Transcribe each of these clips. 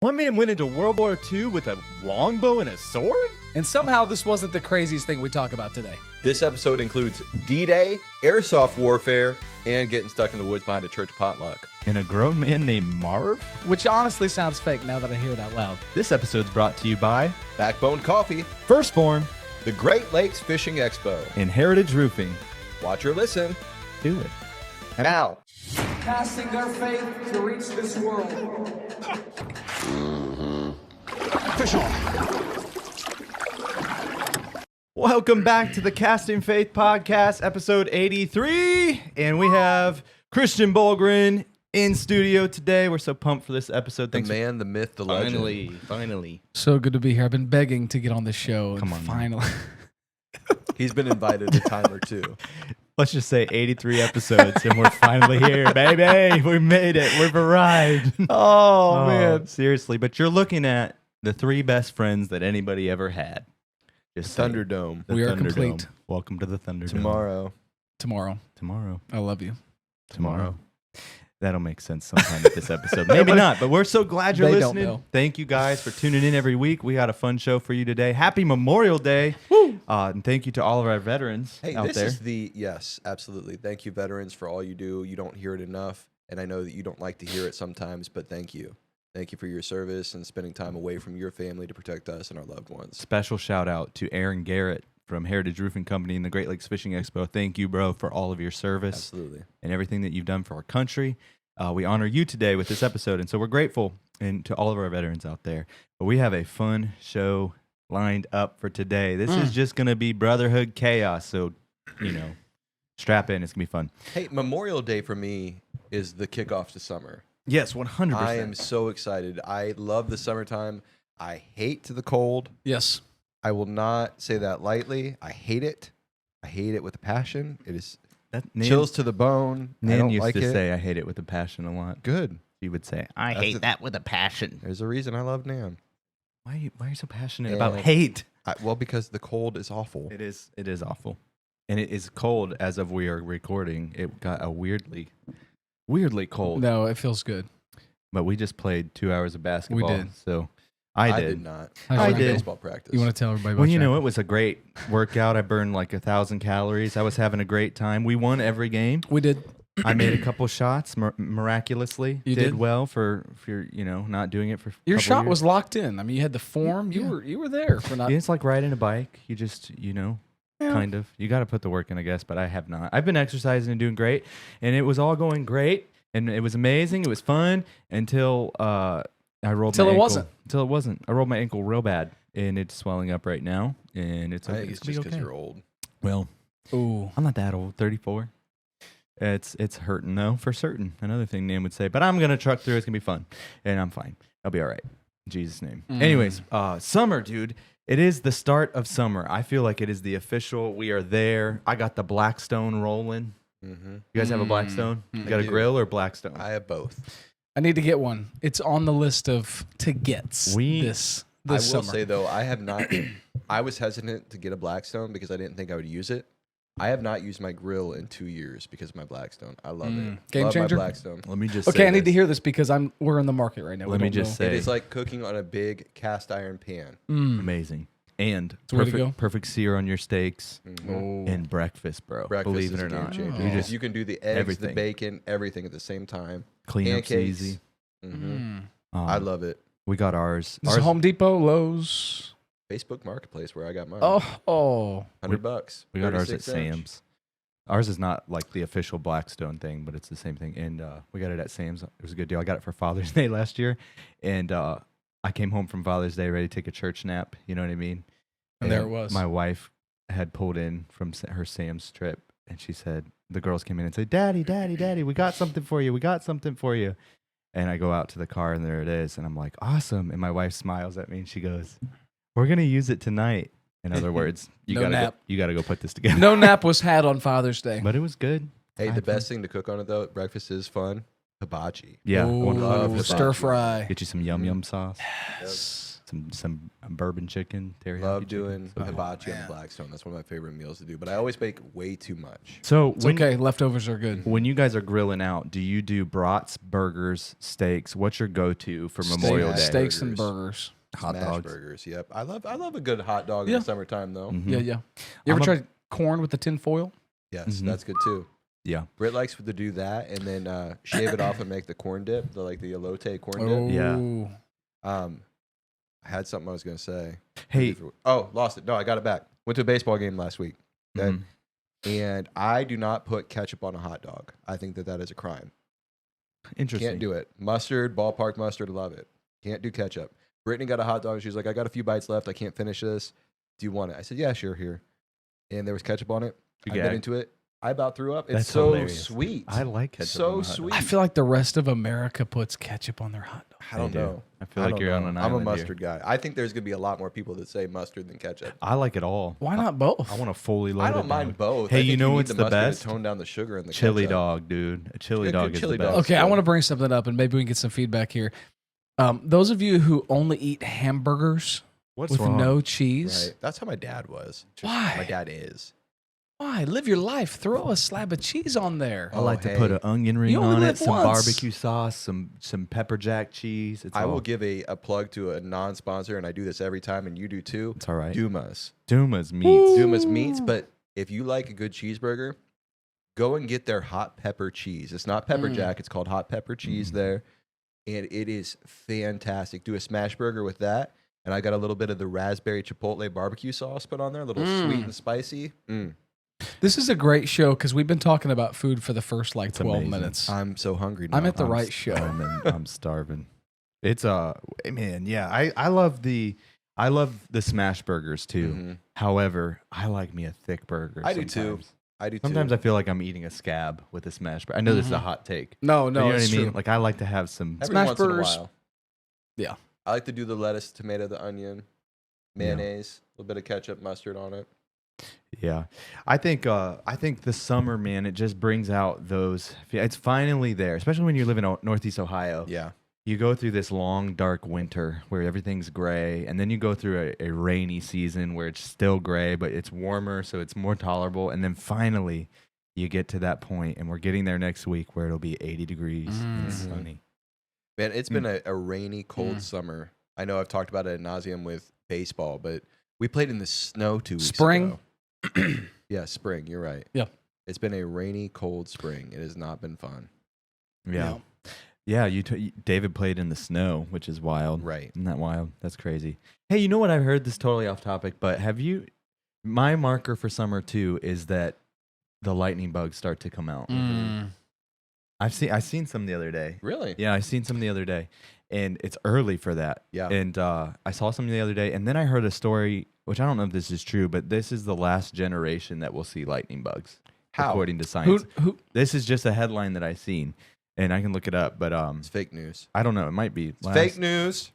One man went into World War II with a longbow and a sword? And somehow this wasn't the craziest thing we talk about today. This episode includes D-Day, airsoft warfare, and getting stuck in the woods behind a church potluck. And a grown man named Marv? Which honestly sounds fake now that I hear it out loud. This episode's brought to you by Backbone Coffee, First Form, the Great Lakes Fishing Expo. and Heritage Roofing. Watch or listen. Do it. Now. Casting their faith to reach this world. Fish on. Welcome back to the Casting Faith Podcast, episode 83. And we have Christian Bulgrin in studio today. We're so pumped for this episode. The man, the myth, the legend. Finally. So good to be here. I've been begging to get on this show. Come and on, finally. He's been invited a time or two. Let's just say 83 episodes and we're finally here, baby. We made it. We've arrived. Oh, man. Seriously, but you're looking at the three best friends that anybody ever had. Just saying. Thunderdome. The We are Thunderdome. complete. Welcome to the Thunderdome. Tomorrow. Tomorrow. I love you. Tomorrow. That'll make sense sometime with this episode. Maybe not, but we're so glad you're They don't listening. know. Thank you guys for tuning in every week. We got a fun show for you today. Happy Memorial Day. Woo! And thank you to all of our veterans Hey, out this there. is yes, absolutely. Thank you, veterans, for all you do. You don't hear it enough, and I know that you don't like to hear it sometimes, but thank you. Thank you for your service and spending time away from your family to protect us and our loved ones. Special shout out to Aaron Garrett from Heritage Roofing Company and the Great Lakes Fishing Expo. Thank you, bro, for all of your service Absolutely. and everything that you've done for our country. We honor you today with this episode, and so we're grateful and to all of our veterans out there. But we have a fun show lined up for today. This is just going to be Brotherhood chaos, so, strap in. It's going to be fun. Hey, Memorial Day for me is the kickoff to summer. Yes, 100%. I am so excited. I love the summertime. I hate the cold. Yes. I will not say that lightly. I hate it. I hate it with a passion. It is chills to the bone. I Nan don't used like to it. say, I hate it with a passion a lot. Good. She would say, I That's hate the- that with a passion. There's a reason I love Nam. Why are you so passionate And- about hate? Well, because the cold is awful. It is awful. And it is cold as of we are recording. It got a weirdly cold. No, it feels good. But we just played 2 hours of basketball. did. So I did. not. How's I your did. Baseball practice. You want to tell everybody about Well, your- it was a great workout. I burned like 1,000 calories. I was having a great time. We won every game. We did. I made a couple shots miraculously. You did? well for not doing it for Your couple shot years. was locked in. I mean, you had the form. You were there for not. Yeah, it's like riding a bike. You just, kind of. You got to put the work in, I guess, but I have not. I've been exercising and doing great, and it was all going great, and it was amazing. It was fun until I rolled my Till it ankle. wasn't. Until it wasn't. I rolled my ankle real bad, and it's swelling up right now, and it's I okay. think it's gonna be just because okay. you're old. Well, Ooh. I'm not that old, 34. It's hurting, though, for certain. Another thing Nam would say, but I'm going to truck through. It's going to be fun, and I'm fine. I'll be all right. In Jesus' name. Anyways, summer, dude. It is the start of summer. I feel like it is the official. We are there. I got the Blackstone rolling. Mm-hmm. You guys have a Blackstone? You got I a do. grill or Blackstone? I have both. I need to get one. It's on the list of to gets this I will summer. say, though, I have not. I was hesitant to get a Blackstone because I didn't think I would use it. I have not used my grill in 2 years because of my Blackstone. I love it. Game love changer? my Blackstone. Let me just Okay, say I need to this. hear this because we're in the market right now. We Let me don't just know. say It is like cooking on a big cast iron pan. amazing. And the way to go. perfect sear on your steaks Oh. and breakfast, bro. Breakfast Believe is it or a game not. changer. You just You can do the eggs, everything. the bacon, everything at the same time. clean up's Pancakes. easy. Mm-hmm. I love it. We got ours. This is Home Depot, Lowe's. Facebook Marketplace where I got mine. Oh. $100. We got ours at 36 inch. Sam's. Ours is not like the official Blackstone thing, but it's the same thing. And we got it at Sam's. It was a good deal. I got it for Father's Day last year. And I came home from Father's Day ready to take a church nap. You know what I mean? And there it was. My wife had pulled in from her Sam's trip. And she said, the girls came in and said, Daddy, Daddy, Daddy, we got something for you. We got something for you. And I go out to the car and there it is. And I'm like, awesome. And my wife smiles at me and she goes, we're going to use it tonight. In other words, you No gotta nap. you gotta go put this together. No nap was had on Father's Day. But it was good. Hey, I the had fun. best thing to cook on it, though, at breakfast is fun. Hibachi. Yeah, Ooh, 100%. stir fry. Get you some yum yum sauce. Yes. some bourbon chicken, teriyaki Love chicken. doing So, hibachi on the Blackstone. That's one of my favorite meals to do. But I always make way too much. so It's okay. Leftovers are good. when you guys are grilling out, do you do brats, burgers, steaks? What's your go-to for Memorial Day? Steaks and burgers. Hot Smash dogs. burgers. Yep. I love a good hot dog in Yeah. the summertime though. Mhm. Yeah, yeah. You ever I'm a- tried corn with the tin foil? Yes, Mhm. that's good too. Yeah. Britt likes to do that and then shave it off and make the corn dip, the elote corn dip. Yeah. I had something I was gonna say. Hey. Lost it. No, I got it back. Went to a baseball game last week. Okay? Mhm. And I do not put ketchup on a hot dog. I think that is a crime. Interesting. Can't do it. Mustard, ballpark mustard, love it. Can't do ketchup. Brittany got a hot dog. She was like, I got a few bites left. I can't finish this. Do you want it? I said, yeah, sure, here. And there was ketchup on it. I bit into it. I about threw up. It's That's so hilarious. sweet. I like ketchup. So on the hot dog. sweet. I feel like the rest of America puts ketchup on their hot dog. I don't They do. know. I feel like don't you're on know. an I'm island a here. mustard guy. I think there's going to be a lot more people that say mustard than ketchup. I like it all. Why not both? I want to fully load I it. don't mind both. Hey, I you think know need what's the mustard best? To tone down the sugar in the Chili ketchup. dog, dude. A chili Yeah, dog good is chili the dog. best. Okay, I good. want to bring something up, and maybe we can get some feedback here. Those of you who only eat hamburgers What's with wrong? no cheese, Right. That's how my dad was. Why? My dad is. why? Live your life. Throw a slab of cheese on there. I like to put hey. an onion ring You only on live it, some once. barbecue sauce, some pepper jack cheese. It's I all, will give a plug to a non-sponsor, and I do this every time, and you do too. It's all right. Dumas. Duma's meats. Dumas meats, but if you like a good cheeseburger, go and get their hot pepper cheese. It's not pepper jack. It's called hot pepper cheese there, and it is fantastic. Do a smash burger with that, and I got a little bit of the raspberry chipotle barbecue sauce put on there, a little sweet and spicy. This is a great show because we've been talking about food for the first like It's 12 amazing. minutes. I'm so hungry now. I'm at the I'm right s- show. I'm starving. It's man, yeah. I love the smash burgers too. Mhm. However, I like me a thick burger. I do too. sometimes. I do too. Sometimes I feel like I'm eating a scab with a smash burger. I know this is a hot take. No, But no, you know what I it's mean? true. Like I like to have some. Every Smash once burgers. in a while. Yeah. I like to do the lettuce, tomato, the onion, mayonnaise, a little bit of ketchup, mustard on it. Yeah, I think the summer, man, it just brings out those. It's finally there, especially when you live in Northeast Ohio. Yeah. You go through this long, dark winter where everything's gray, and then you go through a rainy season where it's still gray, but it's warmer, so it's more tolerable. And then finally, you get to that point, and we're getting there next week where it'll be 80 degrees and sunny. Man, it's been a rainy, cold summer. I know I've talked about it ad nauseum with baseball, but we played in the snow 2 weeks Spring? ago. Yeah, spring. You're right. Yeah. It's been a rainy, cold spring. It has not been fun. Yeah. Yeah, David played in the snow, which is wild. Right. Isn't that wild? That's crazy. Hey, you know what? I've heard this totally off topic, but my marker for summer too is that the lightning bugs start to come out. I've seen some the other day. Really? Yeah, I seen some the other day, and it's early for that. Yeah. And I saw some the other day, and then I heard a story, which I don't know if this is true, but this is the last generation that will see lightning bugs, How? according to science. Who? This is just a headline that I seen, and I can look it up, but It's fake news. I don't know. It might be It's fake news.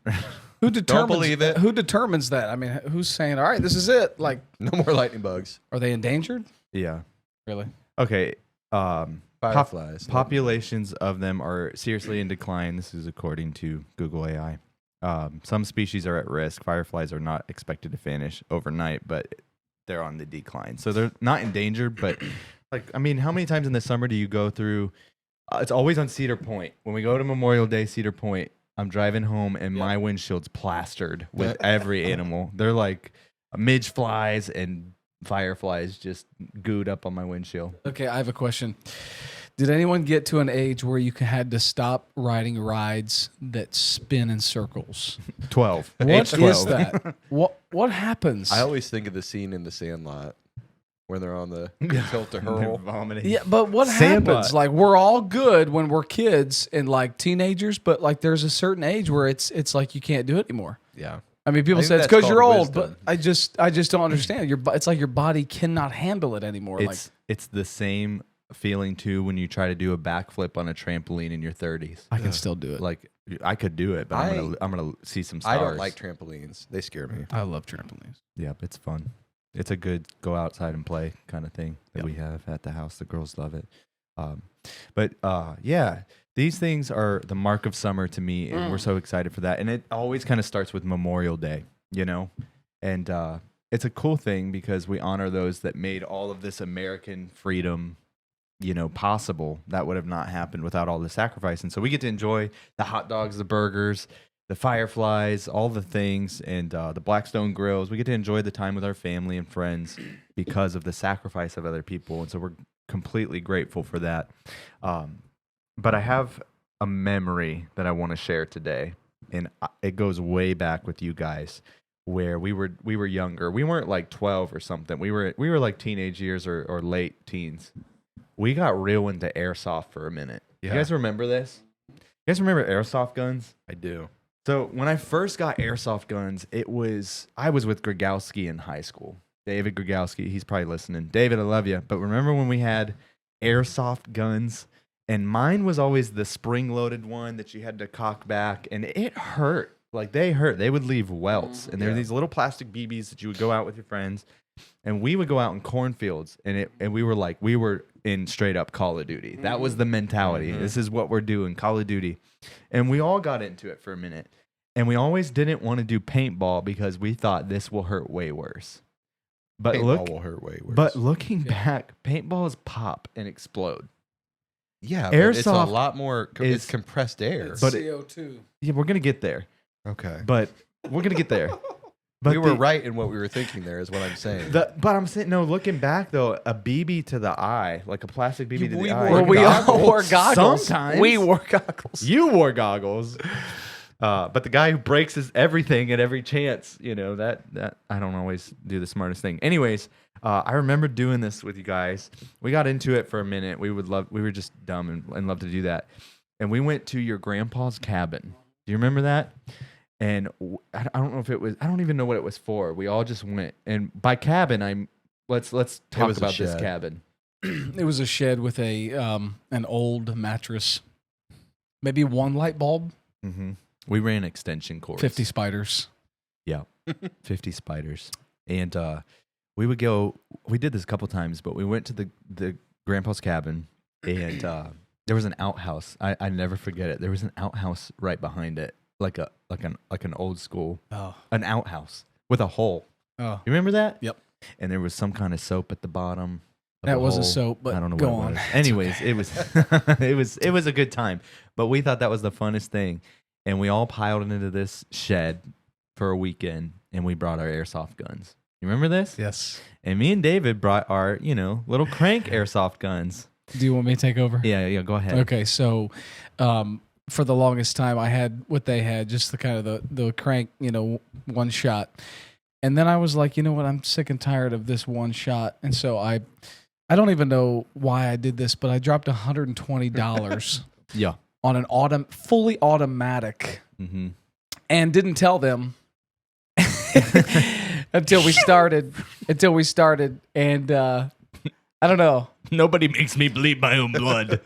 Who determines? believe it. Who determines that? I mean, who's saying, "All right, this is it"? Like, No more lightning bugs. are they endangered? Yeah. Really? Okay. Fireflies. Populations of them are seriously in decline. This is according to Google AI. Some species are at risk. Fireflies are not expected to vanish overnight, but they're on the decline. So they're not endangered, but like, I mean, how many times in the summer do you go through? It's always on Cedar Point. When we go to Memorial Day, Cedar Point, I'm driving home and my windshield's plastered with every animal. They're like midge flies and fireflies just gooed up on my windshield. Okay, I have a question. Did anyone get to an age where you had to stop riding rides that spin in circles? 12. What Age 12. is that? What happens? I always think of the scene in The Sandlot when they're on the tilt to They're hurl. vomiting. Yeah, but what Sandlot. happens? Like, we're all good when we're kids and like teenagers, but like there's a certain age where it's like you can't do it anymore. Yeah. I mean, people I think say it's that's because you're called old, wisdom. but I just don't understand. It's like your body cannot handle it anymore. It's the same feeling too when you try to do a backflip on a trampoline in your 30s. I can still do it. Like I could do it, but I'm gonna see some I stars. don't like trampolines. They scare me. I love trampolines. Yep, it's fun. It's a good go outside and play kind of thing that Yep. we have at the house. The girls love it. But yeah, these things are the mark of summer to me, and we're so excited for that. And it always kind of starts with Memorial Day, you know? And it's a cool thing because we honor those that made all of this American freedom, you know, possible. That would have not happened without all the sacrifice. And so we get to enjoy the hot dogs, the burgers, the fireflies, all the things, and the Blackstone grills. We get to enjoy the time with our family and friends because of the sacrifice of other people. And so we're completely grateful for that. But I have a memory that I want to share today, and it goes way back with you guys, where we were younger. We weren't like 12 or something. We were like teenage years or late teens. We got real into airsoft for a minute. Yeah. You guys remember this? You guys remember airsoft guns? I do. So when I first got airsoft guns, I was with Grigowski in high school. David Grigowski, he's probably listening. David, I love you. But remember when we had airsoft guns? And mine was always the spring-loaded one that you had to cock back, and it hurt. Like, they hurt. They would leave welts. And there were these little plastic BBs that you would go out with your friends, and we would go out in cornfields, and we were in straight-up Call of Duty. That was the mentality. This is what we're doing, Call of Duty. And we all got into it for a minute. And we always didn't want to do paintball because we thought this will hurt way worse. But Paintball will hurt way worse. But looking back, paintballs pop and explode. Yeah, but it's a Airsoft lot more. It's compressed air. It's But CO2. Yeah, we're gonna get there. Okay. But we're gonna get there. But we were right in what we were thinking there, is what I'm saying. But I'm saying, no, looking back though, a BB to the eye, like a plastic BB to the eye. Well, we all wore goggles. Sometimes. We wore goggles. You wore goggles. But the guy who breaks his everything at every chance, you know, that I don't always do the smartest thing. Anyways, I remember doing this with you guys. We got into it for a minute. We were just dumb and loved to do that. And we went to your grandpa's cabin. Do you remember that? And I don't know if it was, I don't even know what it was for. We all just went. And by cabin, let's talk about this cabin. It was a shed with an old mattress, maybe one light bulb, Mm-hmm. We ran extension cords. 50 spiders. Yeah, 50 spiders. And we would go, we did this a couple times, but we went to the grandpa's cabin, and there was an outhouse. I never forget it. There was an outhouse right behind it, like an old school, an outhouse with a hole. Oh, You remember that? Yep. And there was some kind of soap at the bottom. That wasn't soap, but I don't know go what on. it was. Anyways, it was it was a good time. But we thought that was the funnest thing. And we all piled into this shed for a weekend, and we brought our airsoft guns. You remember this? Yes. And me and David brought our, little crank airsoft guns. Do you want me to take over? Yeah, go ahead. Okay, so for the longest time, I had what they had, just the kind of the crank, one shot. And then I was like, you know what? I'm sick and tired of this one shot. And so I don't even know why I did this, but I dropped $120 Yeah. on an fully automatic, Mm-hmm. and didn't tell them until we started. And I don't know. Nobody makes me bleed my own blood.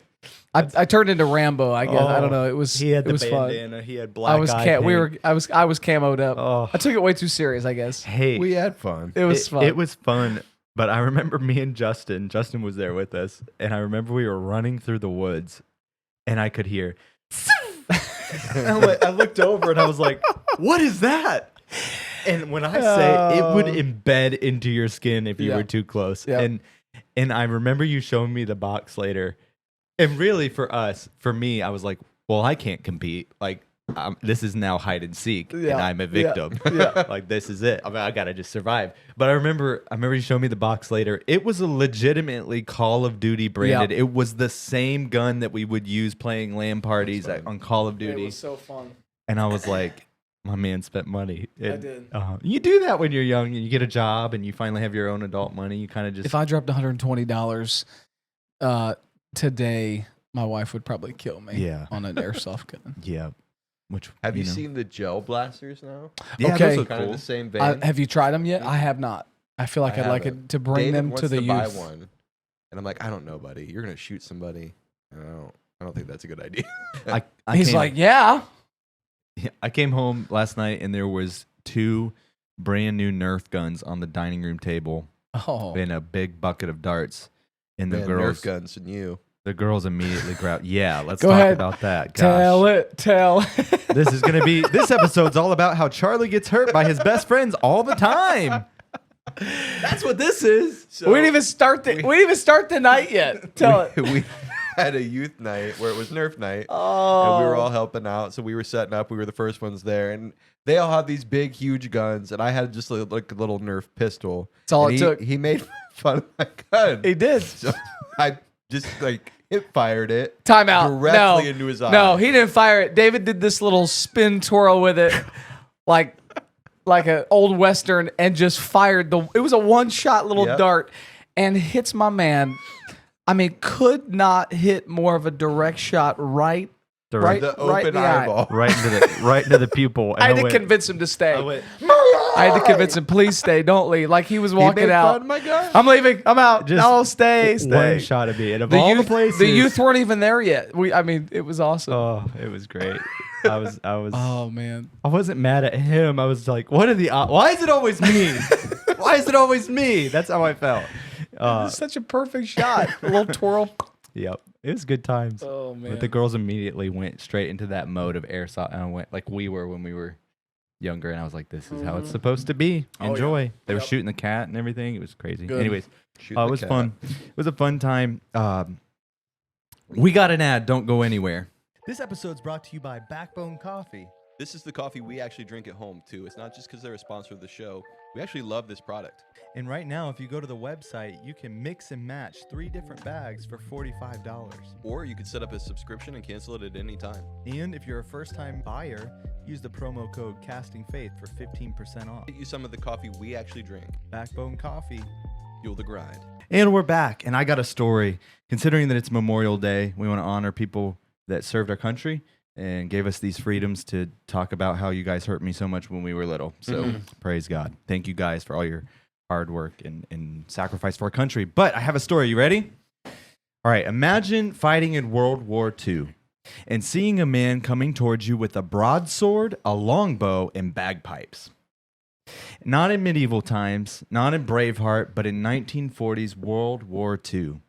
I turned into Rambo, I guess. I don't know. It was He had it the was fun. bandana. He had black I was eye I paint. was camoed up. Oh. I took it way too serious, I guess. Hey, We had fun. It was fun. It was fun, but I remember me and Justin was there with us, and I remember we were running through the woods, and I could hear, I looked over and I was like, what is that? And when I say it would embed into your skin if you Yeah. were too close. Yeah. And I remember you showing me the box later. And really for me, I was like, well, I can't compete. Like, this is now hide and seek, and Yeah. I'm a victim. Yeah. Like, this is it. I mean, I gotta just survive. But I remember you showing me the box later. It was a legitimately Call of Duty branded. Yeah. It was the same gun that we would use playing LAN parties on Call of Duty. so fun. And I was like, my man spent money. I did. You do that when you're young and you get a job and you finally have your own adult money. You kind of just. If I dropped $120 today, my wife would probably kill me. Yeah. On an airsoft gun. Yeah. Which Have you know. seen the gel blasters now? Yeah, Okay. those look Kind cool. of the same vein. Have you tried them yet? I have not. I feel like I I'd like haven't. it to bring David them wants to the buy youth. one, and I'm like, I don't know, buddy. You're gonna shoot somebody. I don't think that's a good idea. He's like, yeah. I came home last night and there was 2 brand new Nerf guns on the dining room table Oh. and a big bucket of darts. And the Man, girls, Nerf guns and you. The girls immediately grab. Yeah, let's Go talk ahead. about that. Gosh. Tell. This episode's all about how Charlie gets hurt by his best friends all the time. That's what this is. So we didn't even start the night yet. Tell it. we had a youth night where it was Nerf night. Oh. And we were all helping out. So we were setting up. We were the first ones there. And they all have these big, huge guns. And I had just like a little Nerf pistol. That's all And it took. He made fun of my gun. He did. So I just like hip fired it. Time out. Directly into his eye. No, he didn't fire it. David did this little spin twirl with it, like an old Western, and just fired it was a one-shot little Yep. dart, and hits my man. I mean, could not hit more of a direct shot right Direct. The right open in the eye. eyeball. Right into the pupil. And I had to went- convince him to stay. I went, I had to convince him, please stay, don't leave. Like he was He walking made out. fun of my gun. I'm leaving. I'm out. Just No, stay. one shot of me. And of The all youth, the places, the youth weren't even there yet. It was awesome. Oh, it was great. I was. Oh man. I wasn't mad at him. I was like, what are the? Why is it always me? Why is it always me? That's how I felt. It was such a perfect shot. A little twirl. Yep. It was good times. Oh man. But the girls immediately went straight into that mode of airsoft, and I went like we were when we were younger, and I was like, "This is how it's supposed to be. Enjoy." They were shooting the cat and everything. It was crazy. Good. Anyways, Shoot it the was cat. fun. It was a fun time. We got an ad. Don't go anywhere. This episode's brought to you by Backbone Coffee. This is the coffee we actually drink at home, too. It's not just because they're a sponsor of the show. We actually love this product. And right now, if you go to the website, you can mix and match 3 different bags for $45. Or you could set up a subscription and cancel it at any time. And if you're a first-time buyer, use the promo code CastingFaith for 15% off. Get you some of the coffee we actually drink. Backbone Coffee. Fuel the grind. And we're back, and I got a story. Considering that it's Memorial Day, we want to honor people that served our country and gave us these freedoms to talk about how you guys hurt me so much when we were little. So praise God. Thank you guys for all your hard work and sacrifice for our country. But I have a story. You ready? All right. Imagine fighting in World War II and seeing a man coming towards you with a broadsword, a longbow, and bagpipes. Not in medieval times, not in Braveheart, but in 1940s World War II.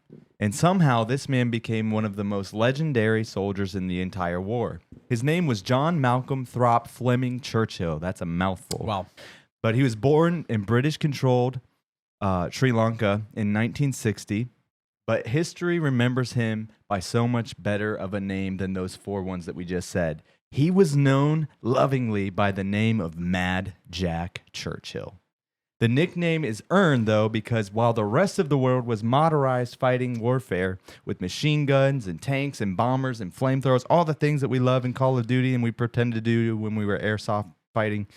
And somehow this man became one of the most legendary soldiers in the entire war. His name was John Malcolm Throp Fleming Churchill. That's a mouthful. Wow. But he was born in British-controlled Sri Lanka in 1960. But history remembers him by so much better of a name than those 4 ones that we just said. He was known lovingly by the name of Mad Jack Churchill. The nickname is earned, though, because while the rest of the world was motorized fighting warfare with machine guns and tanks and bombers and flamethrowers, all the things that we love in Call of Duty and we pretend to do when we were airsoft fighting,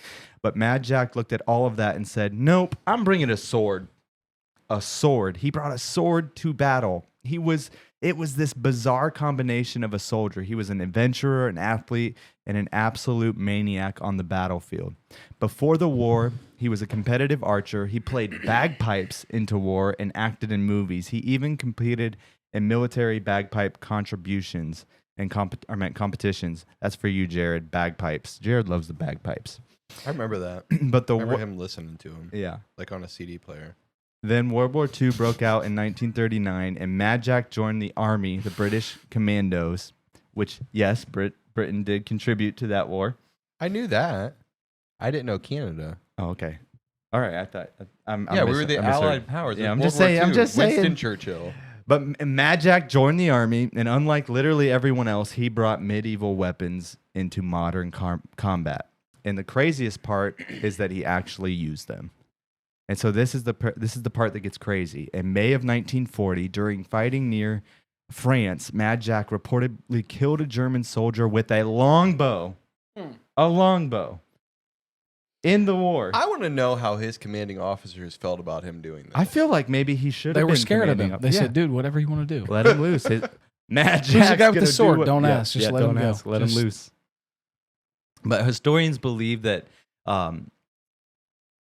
but Mad Jack looked at all of that and said, nope, I'm bringing a sword. A sword. He brought a sword to battle. It was this bizarre combination of a soldier. He was an adventurer, an athlete, and an absolute maniac on the battlefield. Before the war, he was a competitive archer. He played bagpipes into war and acted in movies. He even competed in military bagpipe contributions and competitions. That's for you, Jared. Bagpipes. Jared loves the bagpipes. I remember that. But I remember him listening to him. yeah. Like on a CD player. Then World War II broke out in 1939, and Mad Jack joined the army, the British Commandos, which, yes, Britain did contribute to that war. I knew that. I didn't know Canada. Oh, okay. All right. I thought. We were the Allied powers. Yeah, in I'm World just War saying. I'm II. just saying. Winston Churchill. But Mad Jack joined the army, and unlike literally everyone else, he brought medieval weapons into modern combat. And the craziest part is that he actually used them. And so this is the part that gets crazy. In May of 1940, during fighting near France, Mad Jack reportedly killed a German soldier with a longbow. A longbow. In the war. I want to know how his commanding officers felt about him doing this. I feel like maybe he should have They been were scared of commanding him. They said, dude, whatever you want to do. let him loose. Mad Who's the Jack's guy with the gonna do sword? what- Don't ask. Just let him go. Let him Just- loose. But historians believe that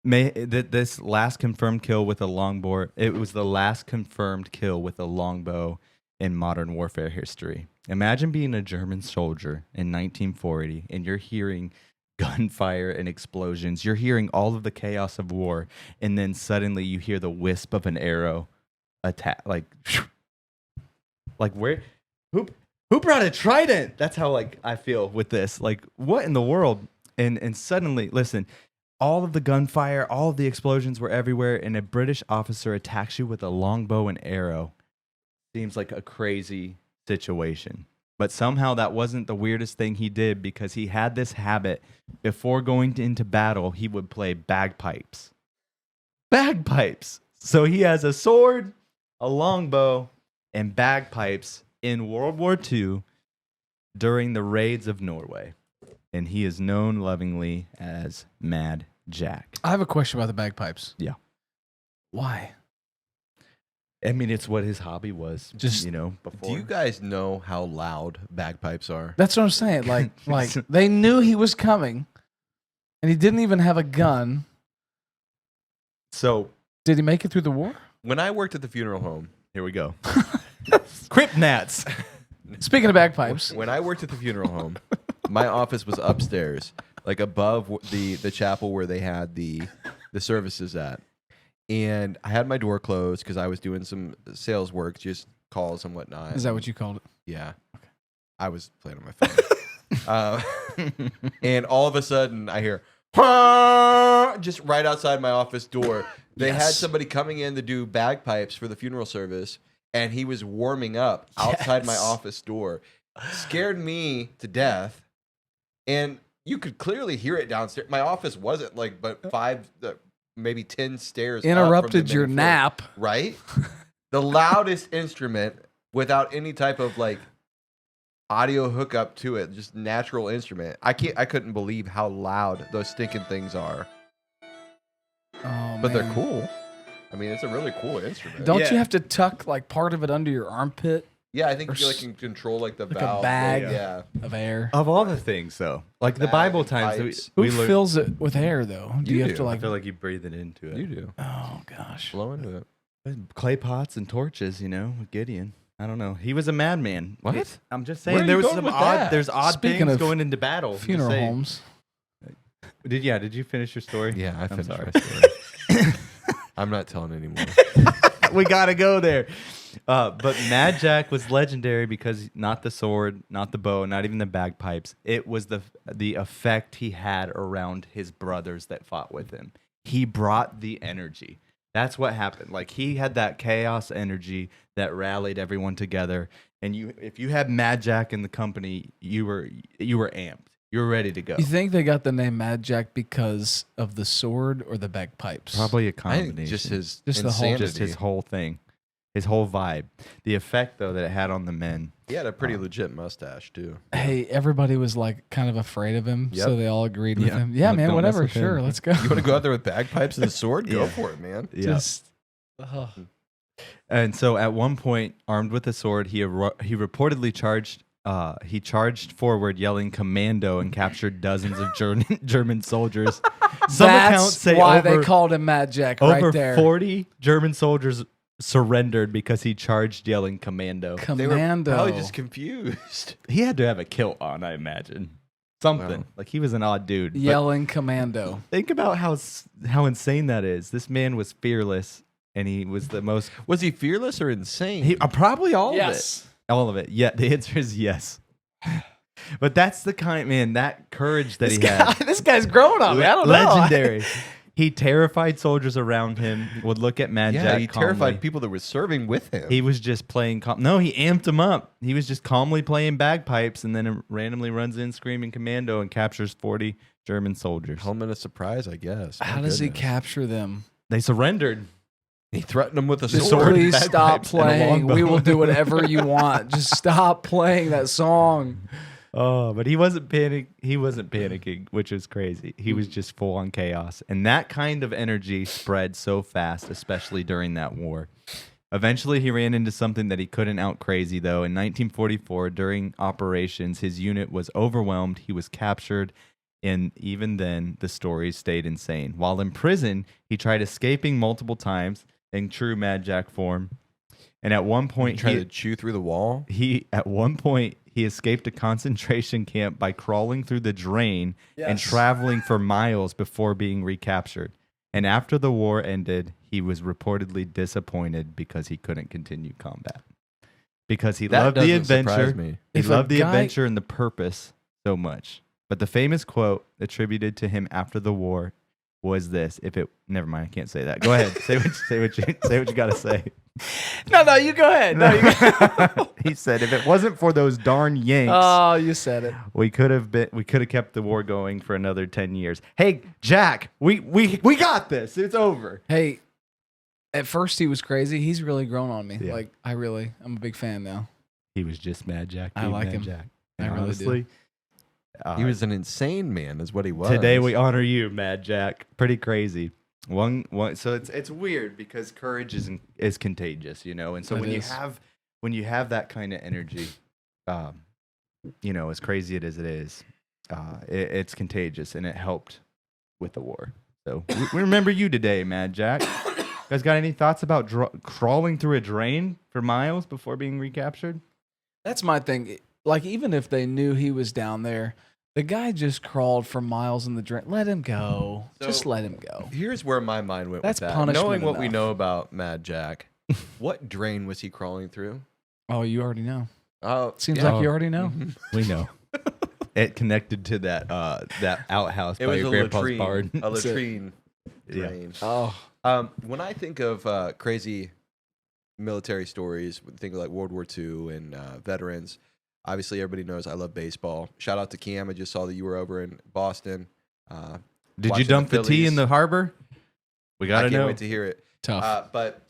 that this last confirmed kill with a longbow, it was the last confirmed kill with a longbow in modern warfare history. Imagine being a German soldier in 1940 and you're hearing gunfire and explosions. You're hearing all of the chaos of war, and then suddenly you hear the wisp of an arrow attack, like Like where, who brought a trident? That's how like I feel with this. Like what in the world? And suddenly, listen, all of the gunfire, all of the explosions were everywhere, and a British officer attacks you with a longbow and arrow. Seems like a crazy situation. But somehow that wasn't the weirdest thing he did, because he had this habit. Before going into battle, he would play bagpipes. Bagpipes. So he has a sword, a longbow, and bagpipes in World War II during the raids of Norway. And he is known lovingly as Mad Jack. I have a question about the bagpipes. Yeah. Why? I mean, it's what his hobby was, Just- before. Do you guys know how loud bagpipes are? That's what I'm saying. Like they knew he was coming, and he didn't even have a gun. So, Did he make it through the war? When I worked at the funeral home, here we go. Crip Nats. Speaking of bagpipes, when I worked at the funeral home, my office was upstairs, like above the chapel where they had the services at. And I had my door closed because I was doing some sales work, just calls and whatnot. is that what you called it? Yeah. Okay. I was playing on my phone. And all of a sudden, I hear, "Huh," just right outside my office door. They had somebody coming in to do bagpipes for the funeral service, and he was warming up outside my office door. Scared me to death. And you could clearly hear it downstairs. My office wasn't like, but 5, maybe 10 stairs up from the Interrupted your main floor. nap. Right? The loudest instrument without any type of like audio hookup to it, just natural instrument. I couldn't believe how loud those stinking things are. Oh, But man. they're cool. I mean, it's a really cool instrument. Don't Yeah. you have to tuck like part of it under your armpit Yeah, I think Or you like can control like the like a valve. bag. Yeah. of air? Of all the things, though, like the Bag Bible and times, pipes. Who we learn. fills it with air though? Do You you have do. to I like? feel like you breathe it into it. You do. Oh gosh. Blow into it. Clay pots and torches, with Gideon. I don't know. He was a madman. What? I'm just Where saying are there you was going some with odd. that? There's odd Speaking things of going into battle. I'm just Funeral saying. homes. Did you finish your story? Yeah, I I'm finished sorry. my story. I'm not telling anymore. We gotta go there. But Mad Jack was legendary because not the sword, not the bow, not even the bagpipes. It was the effect he had around his brothers that fought with him. He brought the energy. That's what happened. Like he had that chaos energy that rallied everyone together. And if you had Mad Jack in the company, you were amped. You were ready to go. You think they got the name Mad Jack because of the sword or the bagpipes? Probably a I combination. think just his Just the whole- insanity. Just his whole thing, his whole vibe, the effect though that it had on the men. He had a pretty legit mustache too. Hey, everybody was like kind of afraid of him, Yep. so they all agreed with Yeah. him. Yeah, Don't man, mess whatever. with him. Sure, let's go. You want to go out there with bagpipes and a sword? Go Yeah. for it, man. Yeah. Just. Ugh. And so at one point, armed with a sword, he reportedly charged. He charged forward, yelling "Commando," and captured dozens of German soldiers. Some accounts That's say why over, they called him Mad Jack over right there. 40 German soldiers surrendered because he charged, yelling "Commando." They were Commando. probably just confused. He had to have a kilt on, I imagine. Something Wow. like he was an odd dude. But Yelling Commando. think about how insane that is. This man was fearless, and he was the most. Was he fearless or insane? He probably all Yes. of it. All of it. Yeah, the answer is yes. But that's the kind, man, that courage that he had. This guy's growing on me. I don't know. Legendary. He terrified soldiers around him, would look at Mad yeah, Jack he calmly. terrified people that were serving with him. He was just playing No, he amped him up. He was just calmly playing bagpipes and then randomly runs in screaming "Commando" and captures 40 German soldiers. Element of surprise, I guess. My How does he goodness. capture them? They surrendered. He threatened him with a Just sword. please stop bagpipes, and a playing. We longbow. will do whatever you want. Just stop playing that song. Oh, but he wasn't panicking, which is crazy. He was just full on chaos. And that kind of energy spread so fast, especially during that war. Eventually, he ran into something that he couldn't out crazy, though. In 1944, during operations, his unit was overwhelmed. He was captured, and even then, the stories stayed insane. While in prison, he tried escaping multiple times in true Mad Jack form. And at one point, Trying to chew through the wall. he escaped a concentration camp by crawling through the drain and traveling for miles before being recaptured. And after the war ended, he was reportedly disappointed because he couldn't continue combat. because he That loved the doesn't surprise adventure. me. He If a loved the guy- adventure and the purpose so much. But the famous quote attributed to him after the war was this: "If it, never mind, I can't say that. Go ahead, say what you got to say." No, you go ahead. No, you go. He said, "If it wasn't for those darn Yanks, Oh, you said it. we could have kept the war going for another 10 years." Hey, Jack, we got this. It's over. Hey, at first he was crazy. He's really grown on me. Yeah. Like, I'm a big fan now. He was just Mad Jack. I being like Mad him. Jack. I And really do. honestly, He was an insane man, is what he was. today we honor you, Mad Jack. Pretty crazy. One. So it's weird because courage is contagious, you know. And so It when is. you have that kind of energy, you know, as crazy it is, it's contagious, and it helped with the war. So we remember you today, Mad Jack. You guys got any thoughts about crawling through a drain for miles before being recaptured? That's my thing. Like, even if they knew he was down there, the guy just crawled for miles in the drain. Let him go. So- Just let him go. Here's where my mind went That's with that. punishment Knowing what we enough. know about Mad Jack, what drain was he crawling through? Oh, you already know. Oh, Seems yeah. like you already know. Mhm. We know. It connected to that outhouse It by was your a grandpa's latrine. barn. A latrine Yeah. drain. Oh, When I think of crazy military stories, think of like World War II and veterans. Obviously, everybody knows I love baseball. Shout out to Cam. I just saw that you were over in Boston. Did you watching dump the tea Phillies. in the harbor? We I gotta can't know. wait to hear it. tough. But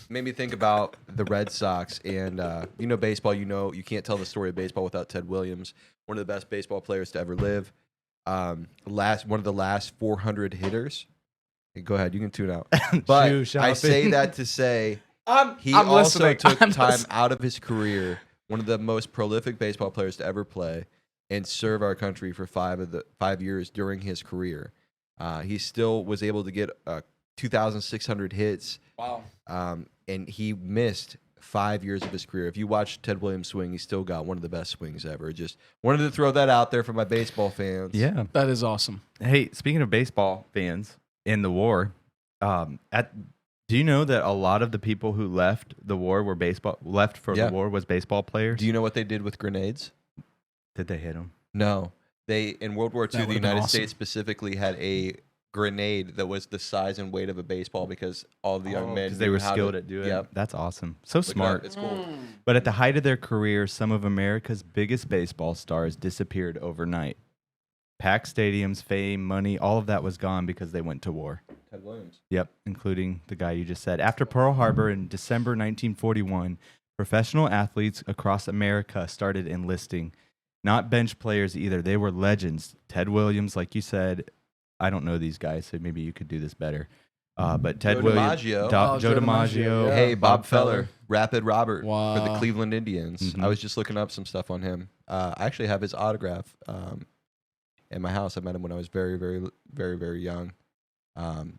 made me think about the Red Sox and you know baseball. You know you can't tell the story of baseball without Ted Williams, one of the best baseball players to ever live. One of the last 400 hitters. Go ahead, you can tune out. But Shoe I say shopping. that to say I'm also listening. took I'm time listening. out of his career, one of the most prolific baseball players to ever play, and serve our country for 5 years during his career. He still was able to get 2,600 hits. Wow. And he missed 5 years of his career. If you watch Ted Williams swing, he still got one of the best swings ever. Just wanted to throw that out there for my baseball fans. Yeah. That is awesome. Hey, speaking of baseball fans in the war, do you know that a lot of the people who left the war were Yeah. the war was baseball players? Do you know what they did with grenades? Did they hit them? No. They in World War II, That the would've been United awesome. States specifically had a grenade that was the size and weight of a baseball because all the young men because they knew were how skilled to- at doing Yep. it. That's awesome. So Look it up. smart. It's cool. But at the height of their career, some of America's biggest baseball stars disappeared overnight. Packed stadiums, fame, money, all of that was gone because they went to war. Ted Williams. Yep, including the guy you just said. After Pearl Harbor in December 1941, professional athletes across America started enlisting. Not bench players either. They were legends. Ted Williams, like you said. I don't know these guys, so maybe you could do this better. But Ted Joe Williams, DiMaggio. Joe DiMaggio. yeah. Hey, Bob Feller, Rapid Robert for the Wow. Cleveland Indians. Mhm. I was just looking up some stuff on him. I actually have his autograph in my house. I met him when I was very, very, very, very young.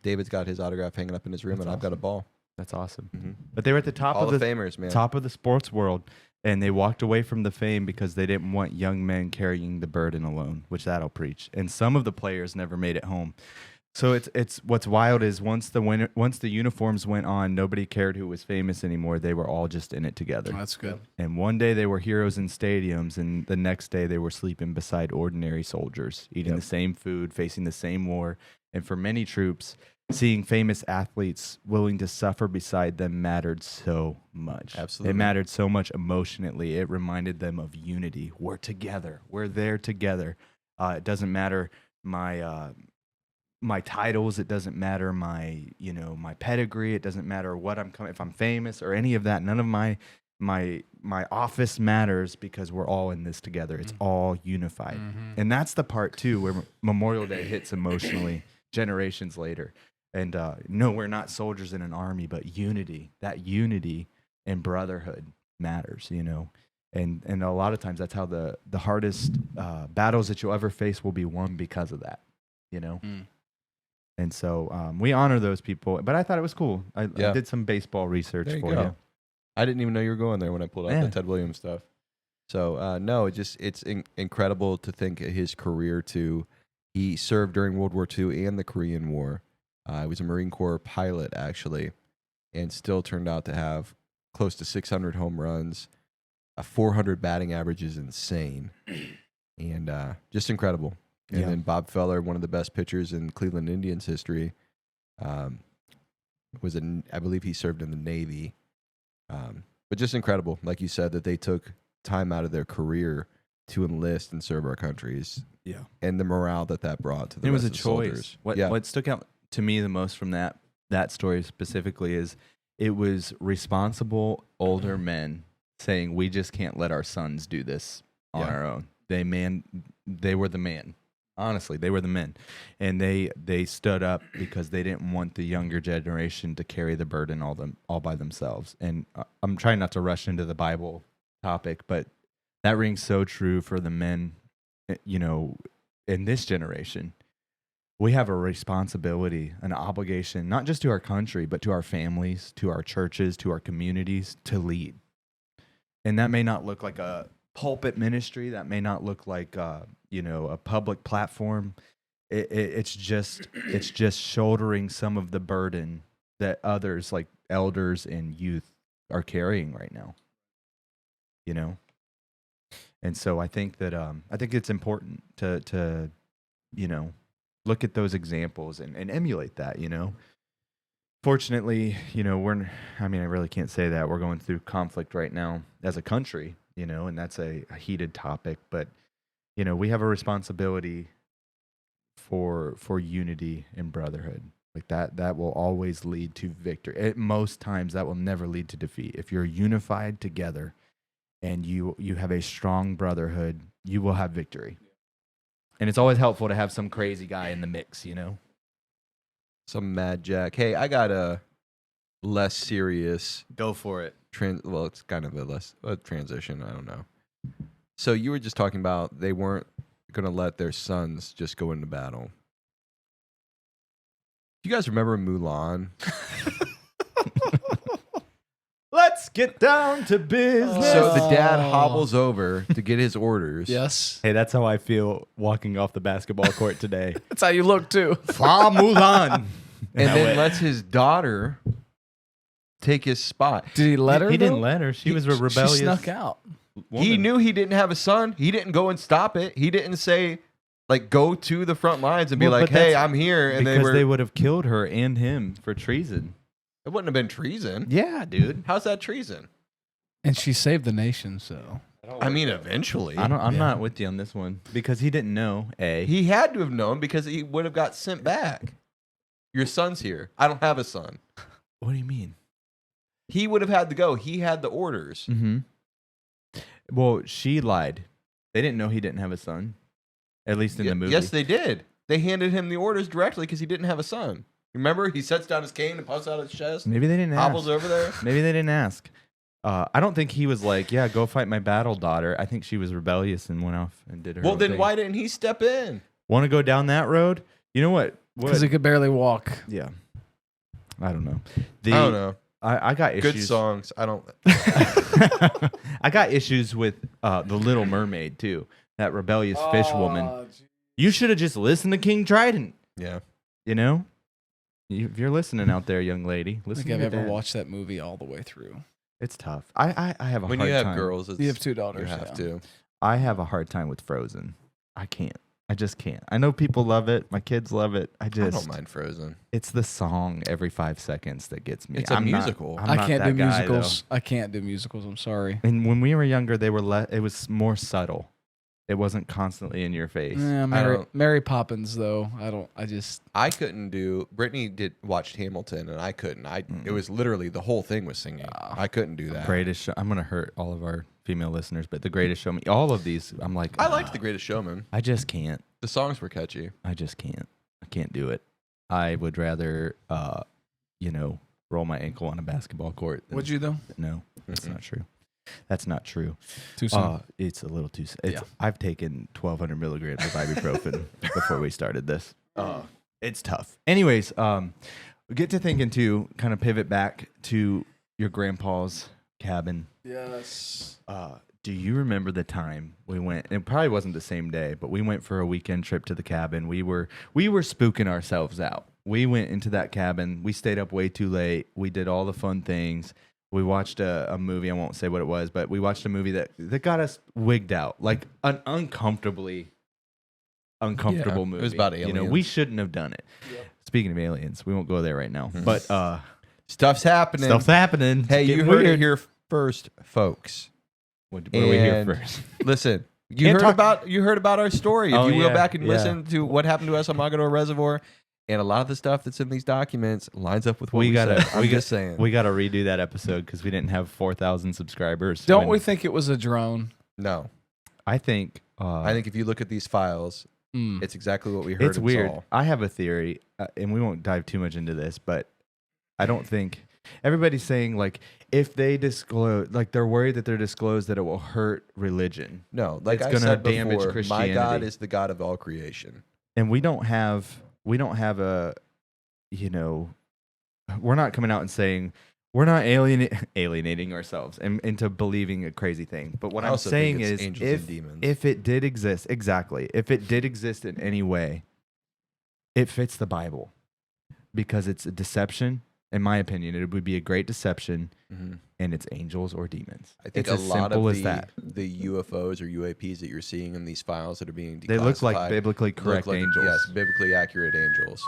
David's got his autograph hanging up in his room, That's and I've got a ball. That's awesome. Mm-hmm. But they were at the top All of the the famers, man. top of the sports world, and they walked away from the fame because they didn't want young men carrying the burden alone, which that'll preach. And some of the players never made it home. So it's what's wild is once the uniforms went on, nobody cared who was famous anymore. They were all just in it together. That's good. And one day they were heroes in stadiums, and the next day they were sleeping beside ordinary soldiers, eating Yep. the same food, facing the same war. And for many troops, seeing famous athletes willing to suffer beside them mattered so much. Absolutely. It mattered so much emotionally. It reminded them of unity. We're together. We're there together. It doesn't matter my titles. It doesn't matter my pedigree. It doesn't matter what if I'm famous or any of that. None of my office matters because we're all in this together. It's all unified. And that's the part too where Memorial Day hits emotionally generations later. And no, we're not soldiers in an army, but unity. That unity and brotherhood matters, And a lot of times that's how the hardest battles that you'll ever face will be won because of that, And so we honor those people. But I thought it was cool. I did some baseball research There you for go. you. I didn't even know you were going there when I pulled out Yeah. the Ted Williams stuff. So no, it's incredible to think of his career too. He served during World War II and the Korean War. He was a Marine Corps pilot actually, and still turned out to have close to 600 home runs. A 400 batting average is insane, and just incredible. And then Bob Feller, one of the best pitchers in Cleveland Indians history, I believe he served in the Navy. But just incredible, like you said, that they took time out of their career to enlist and serve our countries. Yeah, and the morale that brought to the it was a rest of the choice. soldiers. What stuck out to me the most from that story specifically is it was responsible older men saying, we just can't let our sons do this on our own. They were the man. Honestly, they were the men. And they stood up because they didn't want the younger generation to carry the burden all by themselves. And I'm trying not to rush into the Bible topic, but that rings so true for the men, in this generation. We have a responsibility, an obligation, not just to our country, but to our families, to our churches, to our communities, to lead. And that may not look like a pulpit ministry. That may not look like, a public platform. It's just shouldering some of the burden that others like elders and youth are carrying right now. And so I think that I think it's important to look at those examples and emulate that. Fortunately, I really can't say that we're going through conflict right now as a country, and that's a heated topic. But we have a responsibility for unity and brotherhood. Like that will always lead to victory. At most times, that will never lead to defeat. If you're unified together and you have a strong brotherhood, you will have victory. And it's always helpful to have some crazy guy in the mix, Some Mad Jack. Hey, I got a less serious. Go for it. It's kind of a transition. I don't know. So you were just talking about they weren't going to let their sons just go into battle. Do you guys remember Mulan? Let's get down to business. So the dad hobbles over to get his orders. Yes. Hey, that's how I feel walking off the basketball court today. That's how you look too. Fa Mulan. And then lets his daughter take his spot. Did he let her? He though? didn't let her. She was a rebellious. She snuck out. woman. He knew he didn't have a son. He didn't go and stop it. He didn't say, go to the front lines and be Well, like, but hey, that's I'm here. And because they would have killed her and him for treason. It wouldn't have been treason. Yeah, dude. How's that treason? And she saved the nation, so. I mean, eventually. I'm not with you on this one because he didn't know. He had to have known because he would have got sent back. Your son's here. I don't have a son. What do you mean? He would have had to go. He had the orders. Mm-hmm. Well, she lied. They didn't know he didn't have a son. At least in the movie. Yes, they did. They handed him the orders directly because he didn't have a son. Remember? He sets down his cane and puffs out his chest. Maybe they didn't Hobbles ask. over there. Maybe they didn't ask. I don't think he was like, yeah, go fight my battle daughter. I think she was rebellious and went off and did her Well, own then thing. why didn't he step in? Want to go down that road? You know what? Because he could barely walk. Yeah. I don't know. I don't know. I got issues. Good songs. I don't. I got issues with The Little Mermaid, too. That rebellious fish woman. You should have just listened to King Trident. Yeah. You know? If you're listening out there, young lady, I listen think to I've your ever dad. watched that movie all the way through. It's tough. I have a When hard you have time. girls, You have two daughters. You have to. I have a hard time with Frozen. I can't. I just can't. I know people love it. My kids love it. I don't mind Frozen. It's the song every 5 seconds that gets me. It's a musical. I'm I not can't that do guy, musicals. I can't do musicals. I'm sorry. though. And when we were younger, they were it was more subtle. It wasn't constantly in your face. Yeah, Mary Poppins though. I couldn't do. Brittany watched Hamilton, and I couldn't. It was literally the whole thing was singing. I couldn't do that. Greatest Show. I'm gonna hurt all of our female listeners, but The Greatest Show. All of these, I'm like, I liked The Greatest Showman. I just can't. The songs were catchy. I just can't. I can't do it. I would rather, roll my ankle on a basketball court. Would you though? No, that's not true. That's not true. Too soon. It's a little too soon. Yeah. I've taken 1,200 milligrams of ibuprofen before we started this. It's tough. Anyways, get to thinking too, kind of pivot back to your grandpa's cabin. Yes. Do you remember the time we went? It probably wasn't the same day, but we went for a weekend trip to the cabin. We were spooking ourselves out. We went into that cabin. We stayed up way too late. We did all the fun things. we watched a movie. I won't say what it was, but we watched a movie that got us wigged out, like an uncomfortable movie. It was about we aliens. shouldn't have done it. Speaking of aliens, we won't go there right now. But Stuff's happening. stuff's happening. Hey, you heard it here first, folks. What do we hear And first? Listen, you Can't heard talk- about our story. If Oh, you go yeah, back and yeah. listen to what happened to us on Magador Reservoir, and a lot of the stuff that's in these documents lines up with what we said. I'm just saying. We gotta redo that episode because we didn't have 4,000 subscribers. Don't when- we think it was a drone? No, I think. I think if you look at these files, it's exactly what we heard. It's and weird. saw. I have a theory, and we won't dive too much into this, but I don't think everybody's saying like if they disclose, like they're worried that they're disclosed that it will hurt religion, No, like It's I gonna said damage before, my Christianity. God is the God of all creation. and we don't have a, we're not coming out and saying we're not alienating ourselves into believing a crazy thing. But what I I'm also think saying it's is, angels and demons. if it did exist, exactly, if it did exist in any way, it fits the Bible because it's a deception. In my opinion, it would be a great deception, and it's angels or demons. I think it's a as lot simple of as that. the UFOs or UAPs that you're seeing in these files that are being declassified, They look like biblically look correct like- angels. Yes, biblically accurate angels.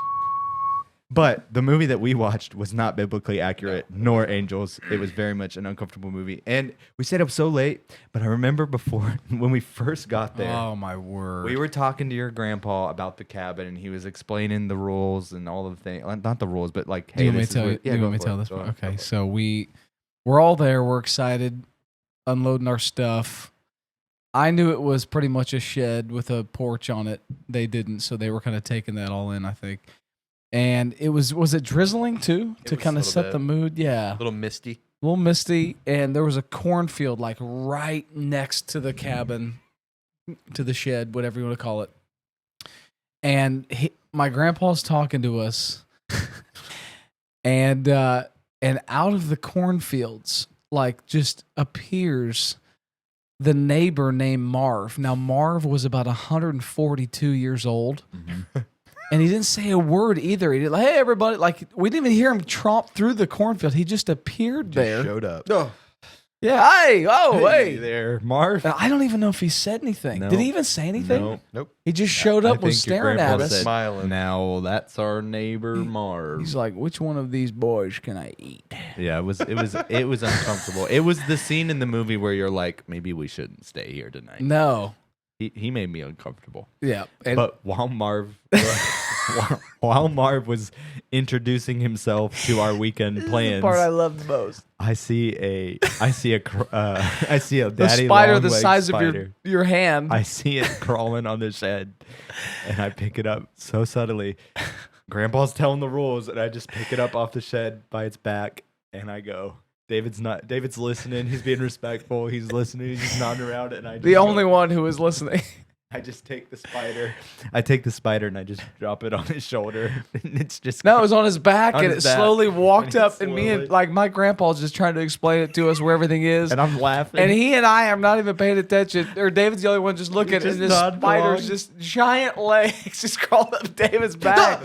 But the movie that we watched was not biblically accurate, nor angels. It was very much an uncomfortable movie. And we stayed up so late, but I remember before, when we first got there, Oh my word! we were talking to your grandpa about the cabin, and he was explaining the rules and all of the things. Not the rules, but like, Do you hey, want me this to is tell? what- Do you go want me to for tell it. this? Go ahead, go Okay, for it. so we're all there. We're excited, unloading our stuff. I knew it was pretty much a shed with a porch on it. They didn't, so they were kind of taking that all in, I think. And it was it drizzling too to was kind a of little set bit. the mood? Yeah, A little misty. a little misty, and there was a cornfield like right next to the cabin, to the shed, whatever you want to call it. And my grandpa's talking to us, and out of the cornfields, like just appears the neighbor named Marv. Now Marv was about 142 years old. And he didn't say a word either. He did like, hey, everybody. Like, we didn't even hear him tromp through the cornfield. He just appeared there. Showed up. Yeah. Hey. Oh, hey. there, Marv. And I don't even know if he said anything. No. Did he even say anything? No. Nope. He just showed up, I was think your staring at grandpa us. said, Smiling. Now that's our neighbor Marv. He's like, which one of these boys can I eat? Yeah, it was uncomfortable. It was the scene in the movie where you're like, maybe we shouldn't stay here tonight. No. He made me uncomfortable. Yeah. And But while Marv was introducing himself to our weekend plans, love the most. I see a daddy The spider the long-legged size spider. of your hand. I see it crawling on the shed, and I pick it up so subtly. Grandpa's telling the rules, and I just pick it up off the shed by its back, and I go. David's listening. He's being respectful. He's listening. He's just nodding around, and I just the only one who was listening. I just take the spider. I take the spider and I just drop it on his shoulder. And it's just No, it was on his back, On and his it back. slowly walked And he up, and me and slowly- like my grandpa's just trying to explain it to us where everything is. and I'm laughing. And he and I am not even paying attention. Or David's the only one just looking, just and this nodding spider's along. just giant legs just crawled up David's back.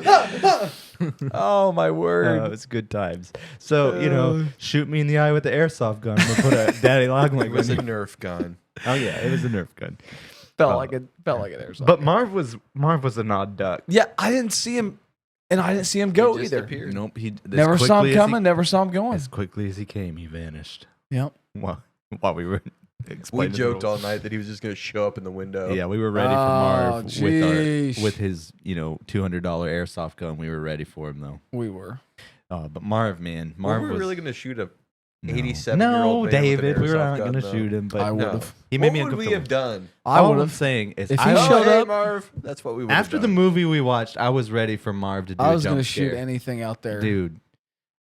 Oh my word! it's good times. So shoot me in the eye with the airsoft gun. We'll put a daddy long It leg was a with me. Nerf gun. Oh yeah, it was a Nerf gun. felt like an airsoft. But Marv was an odd duck. yeah, I didn't see him, and I didn't see him go He just either. appeared. Nope. He Never saw him coming. Never saw him going. As quickly as he came, he vanished. Yep. While we were We explaining the joked all rules. night that he was just going to show up in the window. Yeah, we were ready for Oh, Marv jeez. with his $200 airsoft gun. We were ready for him though. We were. But Marv, man, Marv Were we was really going to shoot a no. 87-year-old No, man with an David, we were airsoft not gun, going to though? shoot him. But I would No. have. he made What me would we uncomfortable. have done? I All would I'm have. saying is, If he I, showed hey, up- Marv. That's what we would after have the done. movie we watched, I was ready for Marv to do I a was jump gonna shoot scare. anything out there, Dude,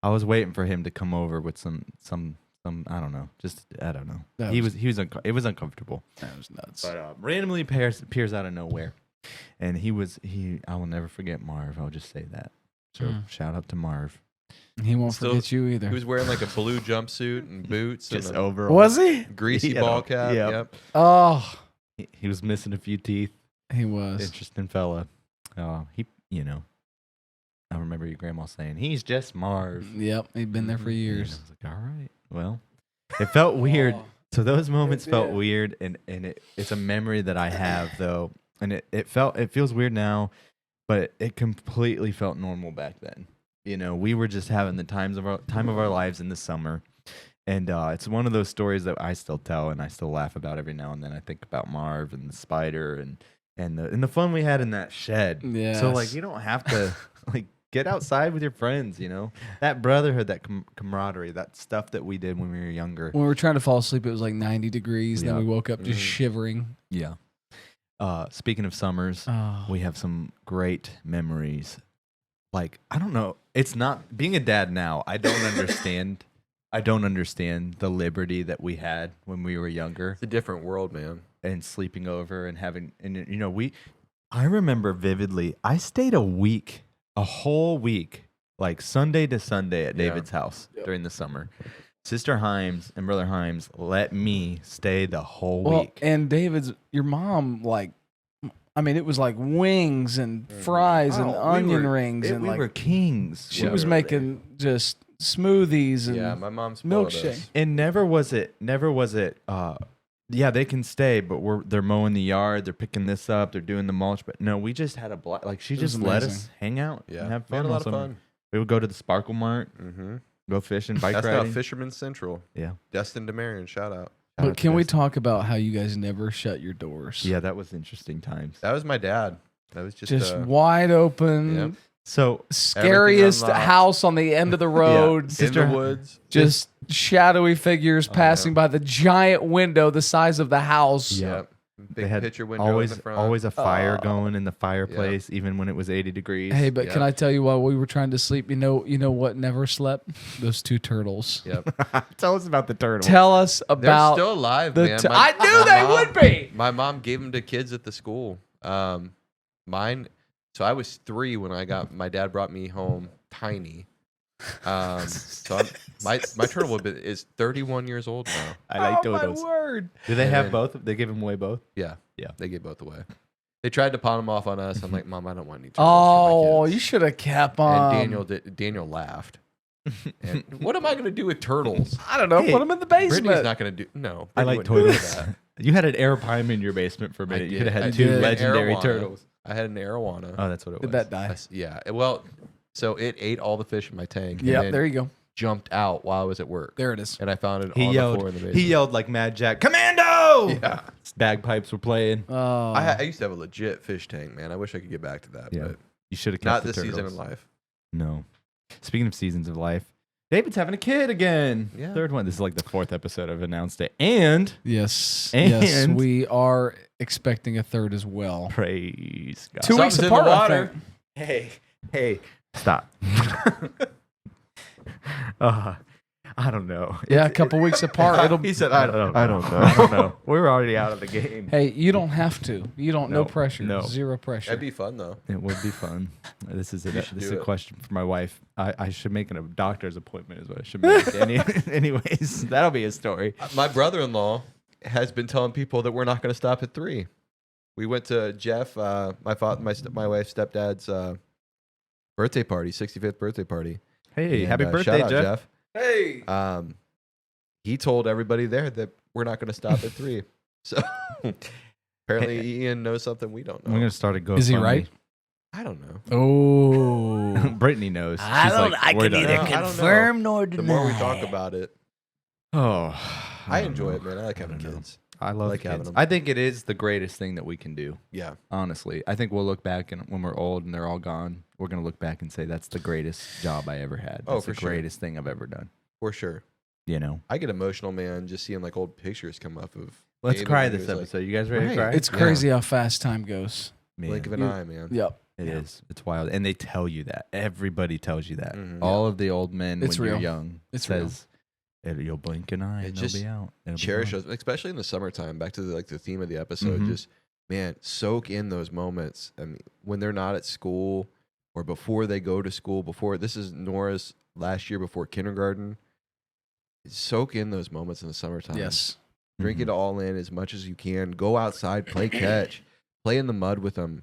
I was waiting for him to come over with some I don't know. Just I don't know. That It was was uncomfortable. That was nuts. But randomly appears out of nowhere, and I will never forget Marv. I'll just say that. So shout out to Marv. He won't Still- forget you either. He was wearing like a blue jumpsuit and boots Just and a overall. Was he? greasy Yeah. ball cap. Yep. Yep. Oh, He was missing a few teeth. he was. Interesting fella. I remember your grandma saying he's just Marv. Yep, he'd been there for And I years. was like, all right. Well, it felt weird. Oh. So those moments It felt did. weird, and it's a memory that I have though, and it feels weird now, but it completely felt normal back then. You know, we were just having the time of our lives in the summer, and it's one of those stories that I still tell and I still laugh about every now and then. I think about Marv and the spider and the fun we had in that shed. So like, Yes. you don't have to like get outside with your friends. You know, that brotherhood, that camaraderie, that stuff that we did when we were younger. When we were trying to fall asleep, it was like 90 degrees. And Yeah. then we woke up just shivering. Yeah. Speaking of summers, Oh. we have some great memories. Like, I don't know. It's not being a dad now. I don't understand. I don't understand the liberty that we had when we were younger It's a different world, man. and sleeping over and having, and you know, I remember vividly, I stayed a whole week, like Sunday to Sunday at Yeah. David's house during the summer. Sister Himes and Brother Himes let me stay the whole week. And David's, your mom, like, I mean, it was like wings and fries and Oh, we onion were- rings. And we like, were kings. she Yeah, was we were making just smoothies and Yeah, my mom spoiled milkshake. us. And never was it. Yeah, they can stay, but they're mowing the yard, they're picking this up, they're doing the mulch. But no, we just had a blast. Like she It was just let amazing. us hang out Yeah, and have we had fun. a all lot of summer. fun. We would go to the Sparkle Mart, Mm-hmm. go fishing, bike That's now riding. Fisherman's Central. Yeah, Destin DeMarion, shout out. Shout out But to can we Destin. talk about how you guys never shut your doors? Yeah, that was interesting times. That was my dad. That was Just just wide open, Yep. So scariest unlocked. house on the end of the road. in Sister- the woods. Just shadowy figures passing by the giant window the size of the house. Yeah. Yep. they Big had picture window always in the front. always a fire going in the fireplace, even when it was 80 degrees. Hey, but can Yep. I tell you while we were trying to sleep, you know what never slept? Those two turtles. Yep. Tell us about the turtle. Tell us They're about still alive, the. man. I knew they mom- would be. My mom gave them to kids at the school. Mine. So I was 3 when my dad brought me home tiny. So my turtle is 31 years old now. I like Oh, my turtles. word. Do they And have then- both? They give them away both? Yeah. Yeah. They gave both away. They tried to pawn them off on us. I'm like, Mom, I don't want any turtles. Oh, for my you kids. should have kept on. And Daniel laughed. And what am I going to do with turtles? I don't know. Hey, Put them in the Brittany's basement. not going to do. No, I Brittany like wouldn't do toilets. that. You had an air pime in your basement for a minute. You could have I had did. two An legendary arowana. turtles. I had an arowana. Oh, that's what it was. Did that die? Yeah. Well, so it ate all the fish in my tank. and Yep, then there you go. jumped out while I was at work. There it is. And I found it He on the yelled. floor in the basement. He yelled like Mad Jack, "Commando!" Yeah. Bagpipes were playing. Oh, I used to have a legit fish tank, man. I wish I could get back to that, Yeah. but You should have kept not the this season turtles. in life. No. Speaking of seasons of life, David's having a kid again. Yeah. Third one. This is like the 4th episode I've announced it. And yes. And- Yes, we are expecting a third as well. praise God. 2 weeks Something's in the apart, I water. think. Hey, stop. I don't know. Yeah, a couple weeks apart. It'll. He said, I don't know. I don't know. We were already out of the game. Hey, you don't have to. You don't. No No, pressure. no. Zero pressure. That'd be fun though. It would be fun. This is should this is do a it. question for my wife. I should make a doctor's appointment is what I should make. Anyways, that'll be a story. My brother-in-law has been telling people that we're not going to stop at 3. We went to Jeff, my wife's stepdad's birthday party, 65th birthday party. Hey, And, happy birthday, shout out, Jeff. Hey. He told everybody there that we're not going to stop at 3. So apparently Ian knows something we don't know. I'm gonna start a GoFundMe. Is he right? I don't know. Oh. Brittany knows. She's I don't. like, I "We're can done." neither No, I don't know. confirm nor The deny. more we talk about it, Oh, I don't enjoy know. it, man. I like having don't know. kids. I love like having kids. them. I think it is the greatest thing that we can do. Yeah. Honestly, I think we'll look back and when we're old and they're all gone, we're gonna look back and say that's the greatest job I ever had. Oh, That's for the sure. greatest thing I've ever done. For sure. You know. I get emotional, man, just seeing like old pictures come up of. Let's David cry when he this was, like, episode. You guys ready Right. to cry? It's crazy how fast time goes. Man, blink of an eye, man. Yep. it is. It's wild, and they tell you that. Everybody tells you that. Mhm. All of the old men It's when you're real. young It's real. says, "You'll blink an eye, It and they'll just be out." It'll be Cherish gone. those, especially in the summertime. Back to the theme of the episode. Mhm. Just man, soak in those moments. I mean, when they're not at school or before they go to school. Before this is Nora's last year before kindergarten. Soak in those moments in the summertime. Yes. Drink Mhm. it all in as much as you can. Go outside, play catch, play in the mud with them.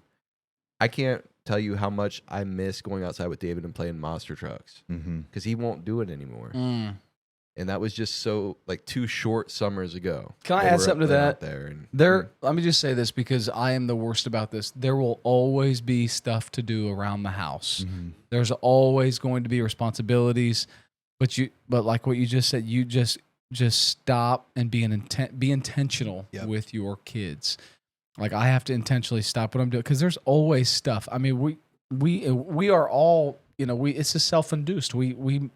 I can't tell you how much I miss going outside with David and playing monster trucks Mhm. because he won't do it anymore. Mm. And that was just so like 2 short summers ago. Can I They add were something to out that? there and Let me just say this because I am the worst about this. There will always be stuff to do around the house. There's always going to be responsibilities, but like what you just said, you just stop and be intentional with your kids. Like I have to intentionally stop what I'm doing because there's always stuff. I mean, we are all, it's just self-induced. We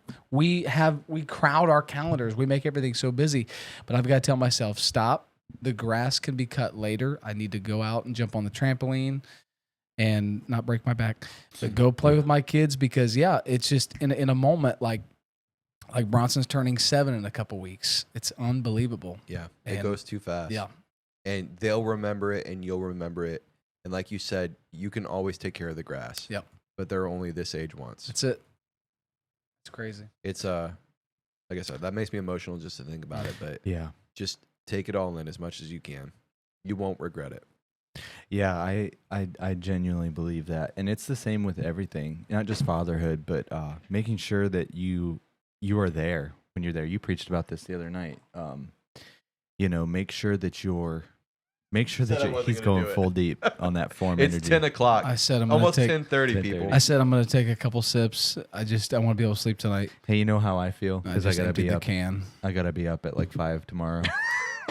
crowd our calendars. We make everything so busy, but I've got to tell myself, stop. The grass can be cut later. I need to go out and jump on the trampoline and not break my back, but go play with my kids because it's just in a moment like Bronson's turning 7 in a couple weeks. It's unbelievable. Yeah, it goes too fast. Yeah. And they'll remember it and you'll remember it. And like you said, you can always take care of the grass. Yep. But they're only this age once. That's it. It's crazy. It's like I said, that makes me emotional just to think about it. But Yeah. just take it all in as much as you can. You won't regret it. Yeah, I genuinely believe that. And it's the same with everything, not just fatherhood, but making sure that you are there when you're there. You preached about this the other night. Make sure that he's going full deep on that form It's energy. 10 o'clock. I said I'm almost gonna take 10:30, people. I said I'm going to take a couple sips. I want to be able to sleep tonight. Hey, you know how I feel? Because I just gotta emptied be the up. can. I gotta be up at like 5 tomorrow.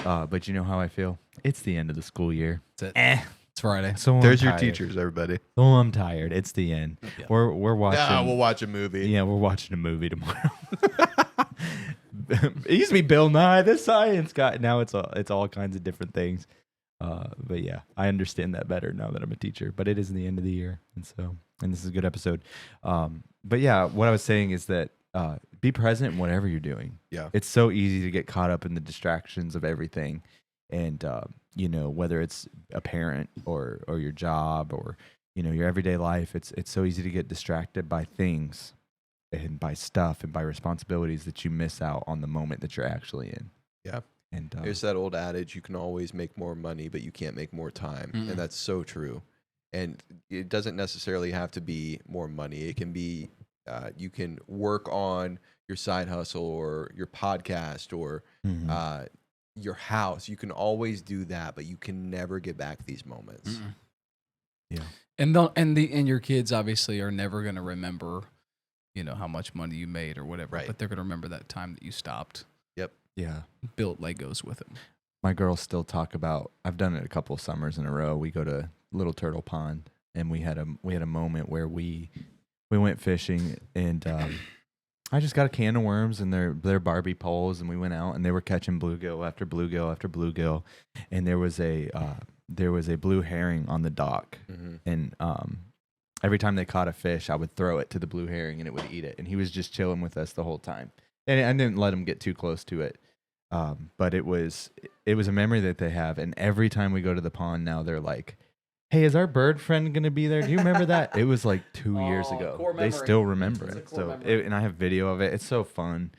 But you know how I feel? It's the end of the school year. That's it. It's Friday. So I'm There's your tired. teachers, everybody. So I'm tired. It's the end. Yeah. We're watching. we'll watch a movie. Yeah, we're watching a movie tomorrow. It used to be Bill Nye the Science Guy. Now it's all kinds of different things. But yeah, I understand that better now that I'm a teacher. But it is the end of the year, and this is a good episode. But yeah, what I was saying is that be present in whatever you're doing. Yeah. It's so easy to get caught up in the distractions of everything, and whether it's a parent or your job or your everyday life, it's so easy to get distracted by things and by stuff and by responsibilities that you miss out on the moment that you're actually in. Yeah. And There's that old adage, you can always make more money, but you can't make more time. And that's so true. And it doesn't necessarily have to be more money. It can be, you can work on your side hustle or your podcast or your house. You can always do that, but you can never get back these moments. Yeah. And your kids obviously are never going to remember, how much money you made or whatever, Right. but they're going to remember that time that you stopped, yeah. built Legos with them. My girls still talk about. I've done it a couple of summers in a row. We go to Little Turtle Pond, and we had a moment where we went fishing, and I just got a can of worms and their Barbie poles, and we went out, and they were catching bluegill after bluegill after bluegill, and there was a blue herring on the dock, and every time they caught a fish, I would throw it to the blue herring, and it would eat it, and he was just chilling with us the whole time, and I didn't let him get too close to it. But it was a memory that they have, and every time we go to the pond now, they're like, "Hey, is our bird friend gonna be there? Do you remember that?" It was like 2 years ago. core They memory. still remember It's a it. core So, memory. and I have video of it. It's so fun,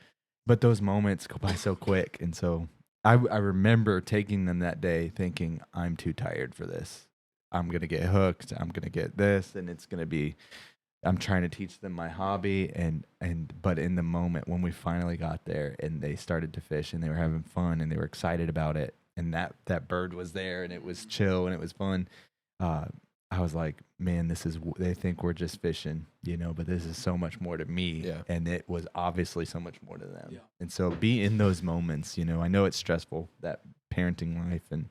but those moments go by so quick, and so I remember taking them that day, thinking, "I'm too tired for this. I'm gonna get hooked. I'm gonna get this, and it's gonna be." I'm trying to teach them my hobby, but in the moment when we finally got there and they started to fish and they were having fun and they were excited about it, and that bird was there and it was chill and it was fun, I was like, man, they think we're just fishing, but this is so much more to me. Yeah. And it was obviously so much more to them. Yeah. And so be in those moments, I know it's stressful, that parenting life and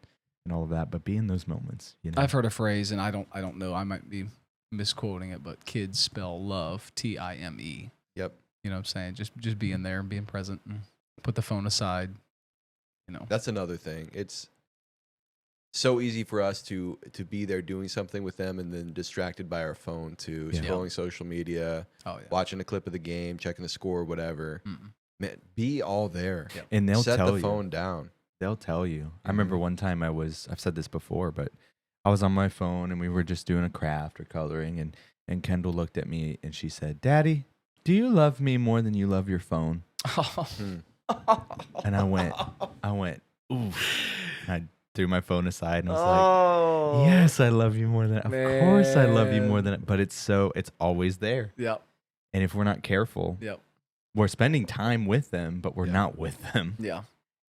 all of that, but be in those moments. I've heard a phrase, and I don't know, I might be misquoting it, but kids spell love time. Yep. You know what I'm saying? Just being there and being present and put the phone aside. That's another thing. It's so easy for us to be there doing something with them and then distracted by our phone to Yeah. scrolling social media, Oh yeah. watching a clip of the game, checking the score, whatever. Man, be all there. Yep. And they'll Set tell the you. phone down. They'll tell you. I remember one time I've said this before, but I was on my phone and we were just doing a craft or coloring, and Kendall looked at me and she said, "Daddy, do you love me more than you love your phone?" And I went, ooh. I threw my phone aside and I was like, "Yes, I love you more than, of course I love you more than," but it's always there. Yep. And if we're not careful, Yep. we're spending time with them, but we're not with them. Yeah.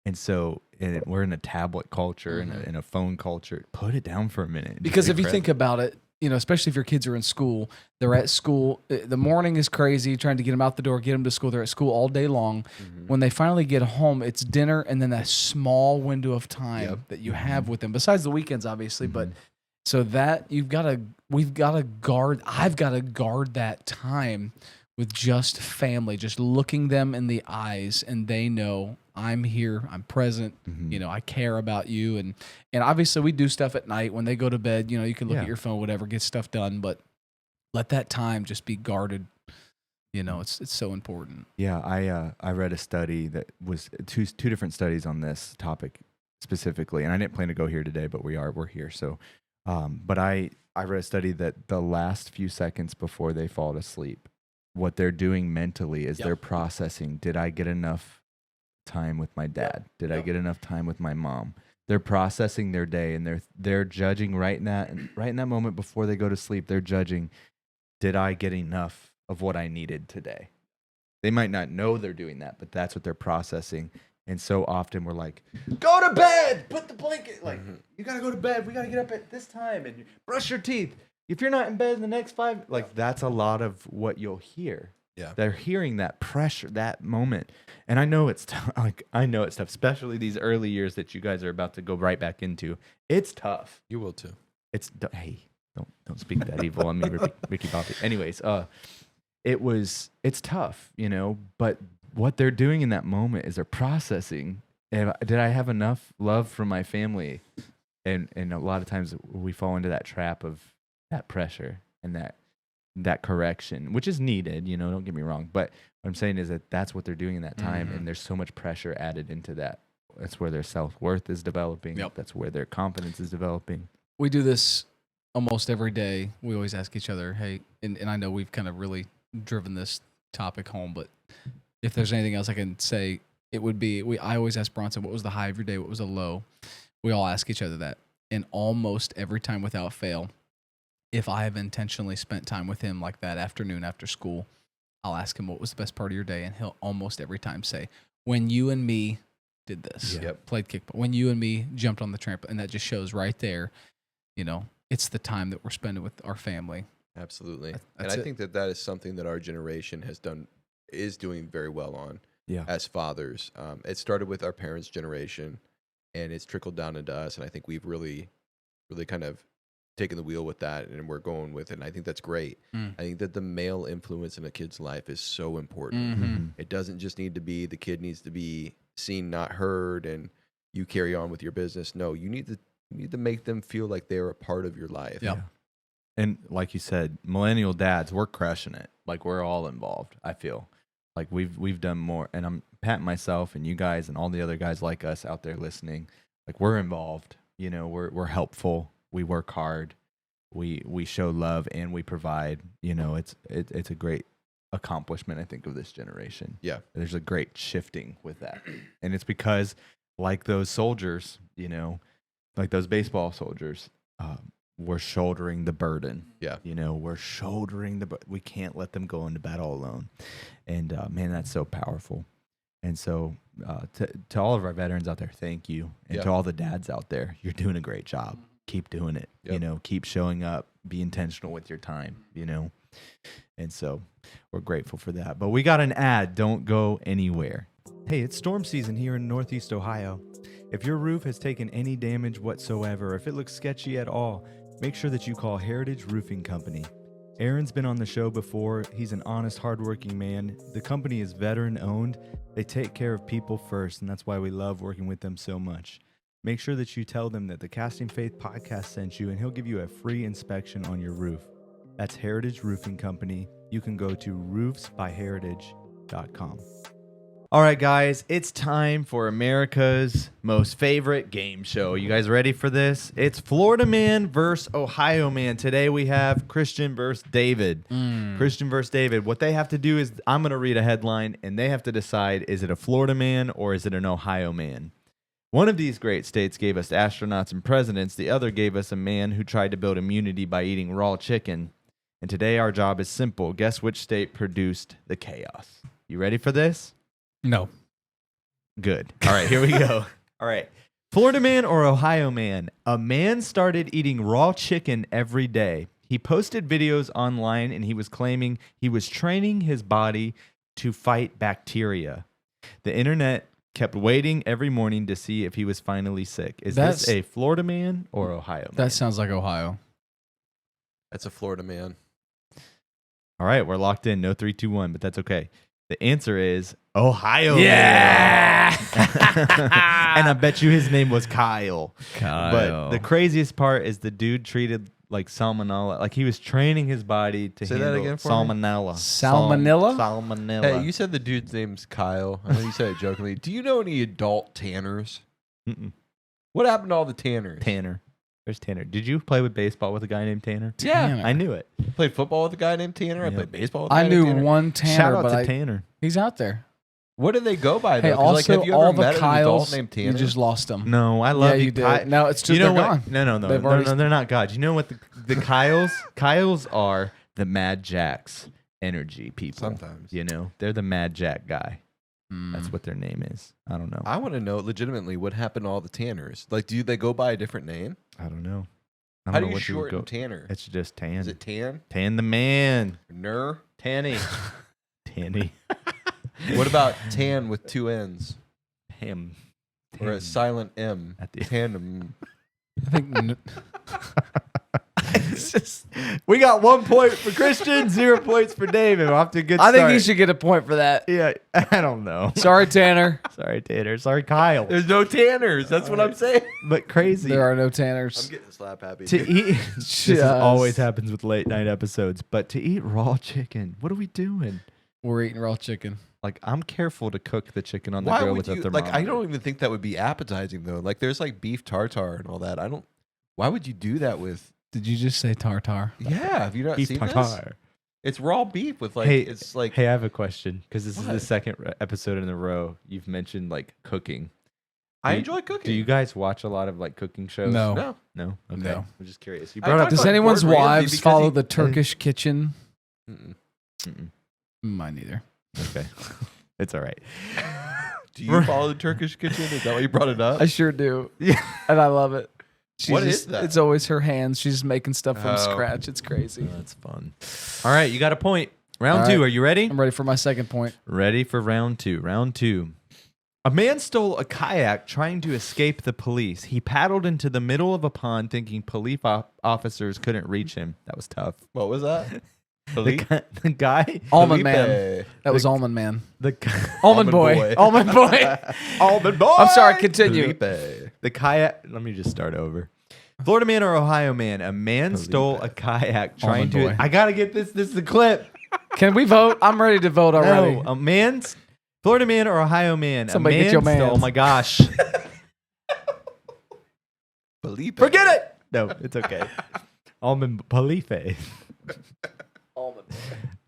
And so we're in a tablet culture and in a phone culture. Put it down for a minute. and Because just if be you think present. about it, you know, especially if your kids are in school, they're at school. The morning is crazy, trying to get them out the door, get them to school. They're at school all day long. When they finally get home, it's dinner and then that small window of time that you have with them, besides the weekends, obviously. But so that I've got to guard that time with just family, just looking them in the eyes, and they know I'm here, I'm present, you know, I care about you. And obviously we do stuff at night when they go to bed, you know, you can look at your phone, whatever, get stuff done, but let that time just be guarded. You know, it's so important. Yeah, I read a study that was two different studies on this topic specifically, and I didn't plan to go here today, but we're here. So, but I read a study that the last few seconds before they fall to sleep, what they're doing mentally is they're processing, did I get enough time with my dad? Did I get enough time with my mom? They're processing their day, and they're judging right in that moment before they go to sleep. They're judging, did I get enough of what I needed today? They might not know they're doing that, but that's what they're processing. And so often we're like, go to bed, put the blanket, like, you got to go to bed. We got to get up at this time and brush your teeth. If you're not in bed in the next 5, like, that's a lot of what you'll hear. Yeah. They're hearing that pressure, that moment. And I know it's tough. I know it's tough, especially these early years that you guys are about to go right back into. It's tough. You will too. Hey, don't speak that evil on me, Ricky Bobby. Anyways, it's tough, you know, but what they're doing in that moment is they're processing. Did I have enough love from my family? And a lot of times we fall into that trap of that pressure and that correction, which is needed, you know, don't get me wrong. But what I'm saying is that's what they're doing in that time. And there's so much pressure added into that. That's where their self-worth is developing. Yep. That's where their confidence is developing. We do this almost every day. We always ask each other, hey, and I know we've kind of really driven this topic home, but if there's anything else I can say, it would be, I always ask Bronson, what was the high of your day? What was the low? We all ask each other that. And almost every time without fail, if I have intentionally spent time with him like that afternoon after school, I'll ask him, what was the best part of your day? And he'll almost every time say, when you and me did this, played kickball, when you and me jumped on the trampoline. And that just shows right there, you know, it's the time that we're spending with our family. Absolutely. That's and I think that is something that our generation is doing very well on as fathers. It started with our parents' generation, and it's trickled down into us. And I think we've really, really kind of taken the wheel with that, and we're going with it. And I think that's great. I think that the male influence in a kid's life is so important. It doesn't just need to be, the kid needs to be seen, not heard, and you carry on with your business. No, you need to make them feel like they're a part of your life. Yeah. And like you said, millennial dads, we're crushing it. Like, we're all involved, I feel. Like, we've done more, and I'm patting myself and you guys and all the other guys like us out there listening. Like, we're involved. You know, we're helpful. We work hard. We show love, and we provide. You know, it's a great accomplishment, I think, of this generation. Yeah. There's a great shifting with that. And it's because, like those soldiers, you know, like those baseball soldiers, we're shouldering the burden. Yeah. You know, we're shouldering we can't let them go into battle alone. And man, that's so powerful. And so to all of our veterans out there, thank you. And to all the dads out there, you're doing a great job. Keep doing it. You know, keep showing up, be intentional with your time, you know. And so we're grateful for that. But we got an ad. Don't go anywhere. Hey, it's storm season here in Northeast Ohio. If your roof has taken any damage whatsoever, or if it looks sketchy at all, make sure that you call Heritage Roofing Company. Aaron's been on the show before. He's an honest, hardworking man. The company is veteran-owned. They take care of people first, and that's why we love working with them so much. Make sure that you tell them that the Casting Faith podcast sent you, and he'll give you a free inspection on your roof. That's Heritage Roofing Company. You can go to roofsbyheritage.com. All right, guys, it's time for America's most favorite game show. You guys ready for this? It's Florida Man versus Ohio Man. Today we have Christian versus David. Christian versus David. What they have to do is I'm going to read a headline, and they have to decide, is it a Florida man or is it an Ohio man? One of these great states gave us astronauts and presidents. The other gave us a man who tried to build immunity by eating raw chicken. And today our job is simple. Guess which state produced the chaos? You ready for this? No. Good. All right, here we go. All right. Florida man or Ohio man? A man started eating raw chicken every day. He posted videos online and he was claiming he was training his body to fight bacteria. The internet kept waiting every morning to see if he was finally sick. Is this a Florida man or Ohio man? That sounds like Ohio. That's a Florida man. All right, we're locked in. No 3, 2, 1, but that's okay. The answer is Ohio. Yeah. And I bet you his name was Kyle. Kyle. But the craziest part is the dude treated like salmonella. Like he was training his body to Say that handle again for me? salmonella. Salmonella? Salmonella. Hey, you said the dude's name's Kyle. I know you said it jokingly. Do you know any adult tanners? Mm-mm. What happened to all the tanners? Tanner. There's Tanner. Did you play with baseball with a guy named Tanner? Yeah. Tanner. I knew it. Played football with a guy named Tanner. I Yep. played baseball with a guy I named knew Tanner. one Tanner, Shout out but to Tanner. he's out there. What do they go by, though? Hey, 'Cause, also, have you all ever the met an adult Kyles, named you Tanner? just lost them. No, I love Yeah, you. you did. No, it's just you know they're what? gone. No, They've already- they're not God. You know what the Kyles? Kyles are the Mad Jacks energy people. Sometimes. You know, they're the Mad Jack guy. Mm. That's what their name is. I don't know. I want to know legitimately what happened to all the tanners. Like, do they go by a different name? I don't know. I How don't do know you what would shorten Tanner? It's just Tan. Is it Tan? Tan the man. Ner? Tanny. Tanny. What about Tan with 2 N's? Him. Or a Tan. silent M? At the- Tandem. I think It's just, we got 1 point for Christian, 0 points for David. We're off to a good start. I think he should get a point for that. Yeah, I don't know. Sorry, Tanner. Sorry, Tanner. Sorry, Kyle. There's no Tanners. That's what I'm saying. But crazy. There are no I'm Tanners. getting slap happy. To eat, this Just- always happens with late night episodes. But to eat raw chicken, what are we doing? We're eating raw chicken. Like, I'm careful to cook the chicken on the Why grill would with a you? thermometer. Like, I don't even think that would be appetizing though. Like, there's like beef tartare and all that. I don't. Why would you do that with? Did you just say tartar? Yeah, have you not beef seen this? tartare. It's raw beef with like. Hey, it's like. Hey, I have a question because this is the What? second episode in a row you've mentioned like cooking. I do you- enjoy cooking. Do you guys watch a lot of like cooking shows? No. No. No? Okay. No. I'm just curious. You I brought up talked Does about anyone's Gordon Ramsay wives because follow he- the Turkish kitchen? Mm-mm. Mm-mm. Mine neither. Okay. It's all right. Do you follow the Turkish kitchen? Is that why you brought it up? I sure do. Yeah. And I love it. What is that? It's always her hands. She's making stuff from Oh. scratch. It's crazy. That's fun. All right, you got a point. Round All 2. right. Are you ready? I'm ready for my second point. Ready for round 2. Round 2. A man stole a kayak trying to escape the police. He paddled into the middle of a pond thinking police officers couldn't reach him. That was tough. What was that? The guy, Almond Man. Felipe. That was Almond Man. the Almond Almond Boy. Boy. Almond Boy. Almond boy. I'm sorry. Continue. Felipe. The kayak. Let me just start over. Florida man or Ohio man? A man stole a kayak trying Almond to. Boy. I gotta get this. This is the clip. Can we vote? I'm ready to vote already. No, a man's Florida man or Ohio man? Somebody a man get your stole. mans. Oh my gosh! Felipe. Forget it. No, it's okay. Almond Felipe. Almond.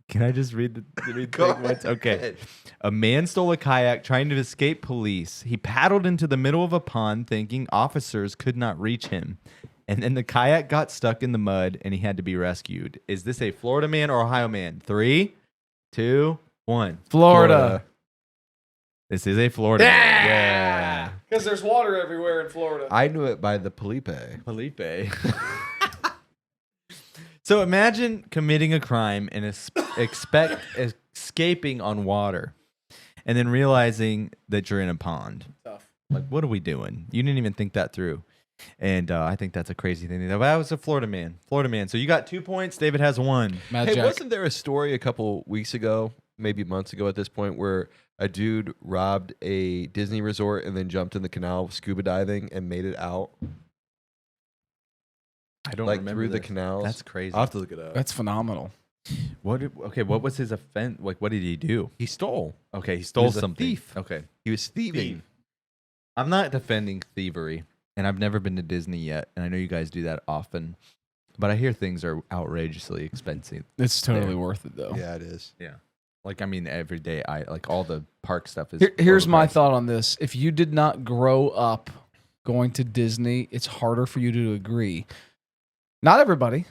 Can I just read the Go thing once? ahead. Okay. A man stole a kayak trying to escape police. He paddled into the middle of a pond thinking officers could not reach him. And then the kayak got stuck in the mud and he had to be rescued. Is this a Florida man or Ohio man? 3, 2, 1. Florida. This is a Florida man. Yeah. Because there's water everywhere in Florida. I knew it by the Felipe. Felipe. So imagine committing a crime and expect escaping on water and then realizing that you're in a pond. Tough. Like, what are we doing? You didn't even think that through. And I think that's a crazy thing. But I was a Florida man. Florida man. So you got 2 points. David has 1. Mad Hey, Jack. wasn't there a story a couple weeks ago, maybe months ago at this point, where a dude robbed a Disney resort and then jumped in the canal scuba diving and made it out I don't like remember through the this. canals? That's crazy. I'll have to look it up. That's phenomenal. What was his offense? Like, what did he do? He stole. Okay, he stole was a something. thief. Okay. He was thieving. I'm not defending thievery, and I've never been to Disney yet, and I know you guys do that often, but I hear things are outrageously expensive. It's totally There. worth it, though. Yeah, it is. Yeah. Like, I mean, every day, like all the park stuff is. Here's my overpriced. thought on this. If you did not grow up going to Disney, it's harder for you to agree. Not everybody,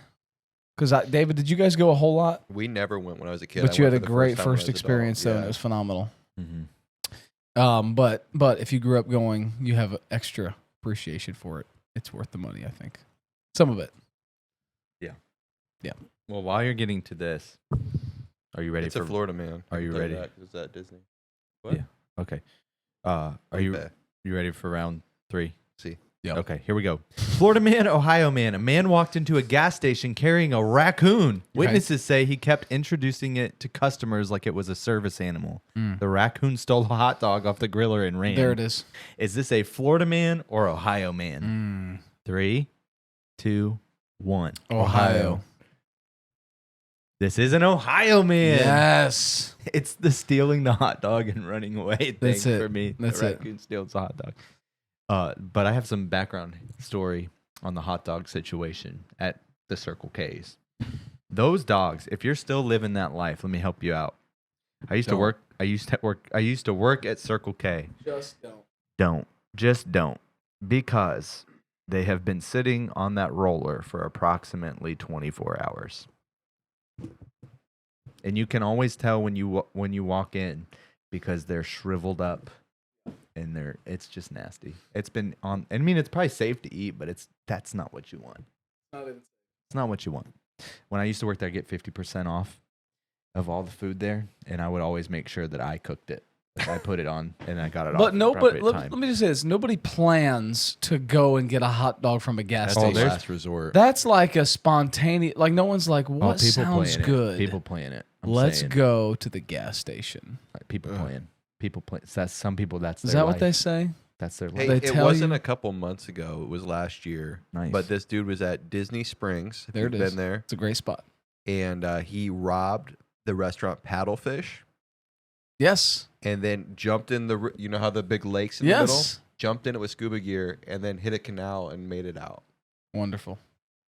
Because David, did you guys go a whole lot? We never went when I was a kid. But I you had went a for the great time when I was first adult. experience, though, and Yeah. it was phenomenal. Mm-hmm. But if you grew up going, you have extra appreciation for it. It's worth the money, I think. Some of it. Well, while you're getting to this, are you ready It's for a Florida man. Are you ready? Is that Disney? What? Yeah. Okay. Are you Okay. ready for round 3? See. Yep. Okay, here we go. Florida man, Ohio man. A man walked into a gas station carrying a raccoon. Witnesses say he kept introducing it to customers like it was a service animal. The raccoon stole a hot dog off the griller and ran. There it is. Is this a Florida man or Ohio man? 3, 2, 1. Ohio. This is an Ohio man. Yes. It's the stealing the hot dog and running away thing That's it. for me. That's the it. raccoon steals the hot dog. But I have some background story on the hot dog situation at the Circle K's. Those dogs, if you're still living that life, let me help you out. I used to work at Circle K. Just don't. Just don't. Because they have been sitting on that roller for approximately 24 hours. And you can always tell when you walk in because they're shriveled up and it's just nasty. It's been on. I mean, it's probably safe to eat, but that's not what you want. It's not what you want. When I used to work there, I get 50% off of all the food there, and I would always make sure that I cooked it. Like I put it on and I got it off. But no, but appropriate let time. me just say this: nobody plans to go and get a hot dog from a gas That's station. the last resort. That's like a spontaneous. Like no one's like, what sounds playing good? It. People playing it. Let's saying. go to the gas station. Like, people playing. People play. That's some people. That's Is their that what life. they say? That's their Hey, life. They it tell wasn't you- a couple months ago. It was last year. Nice. But this dude was at Disney Springs. If There you've it is. been there. It's a great spot. And he robbed the restaurant Paddlefish Yes. and then jumped in you know how the big lakes in the middle? Yes. Jumped in it with scuba gear and then hit a canal and made it out. Wonderful.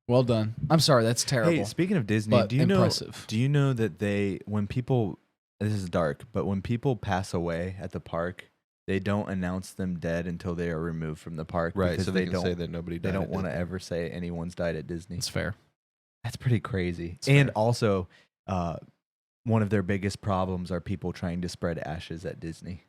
Well done. I'm sorry, that's terrible. Hey, speaking of Disney, but do you impressive. know that when people, this is dark, but when people pass away at the park, they don't announce them dead until they are removed from the park. Right. Because So they can don't say that nobody died. they don't at want to Disney. ever say anyone's died at Disney. It's fair. That's pretty crazy. It's And fair. also, one of their biggest problems are people trying to spread ashes at Disney.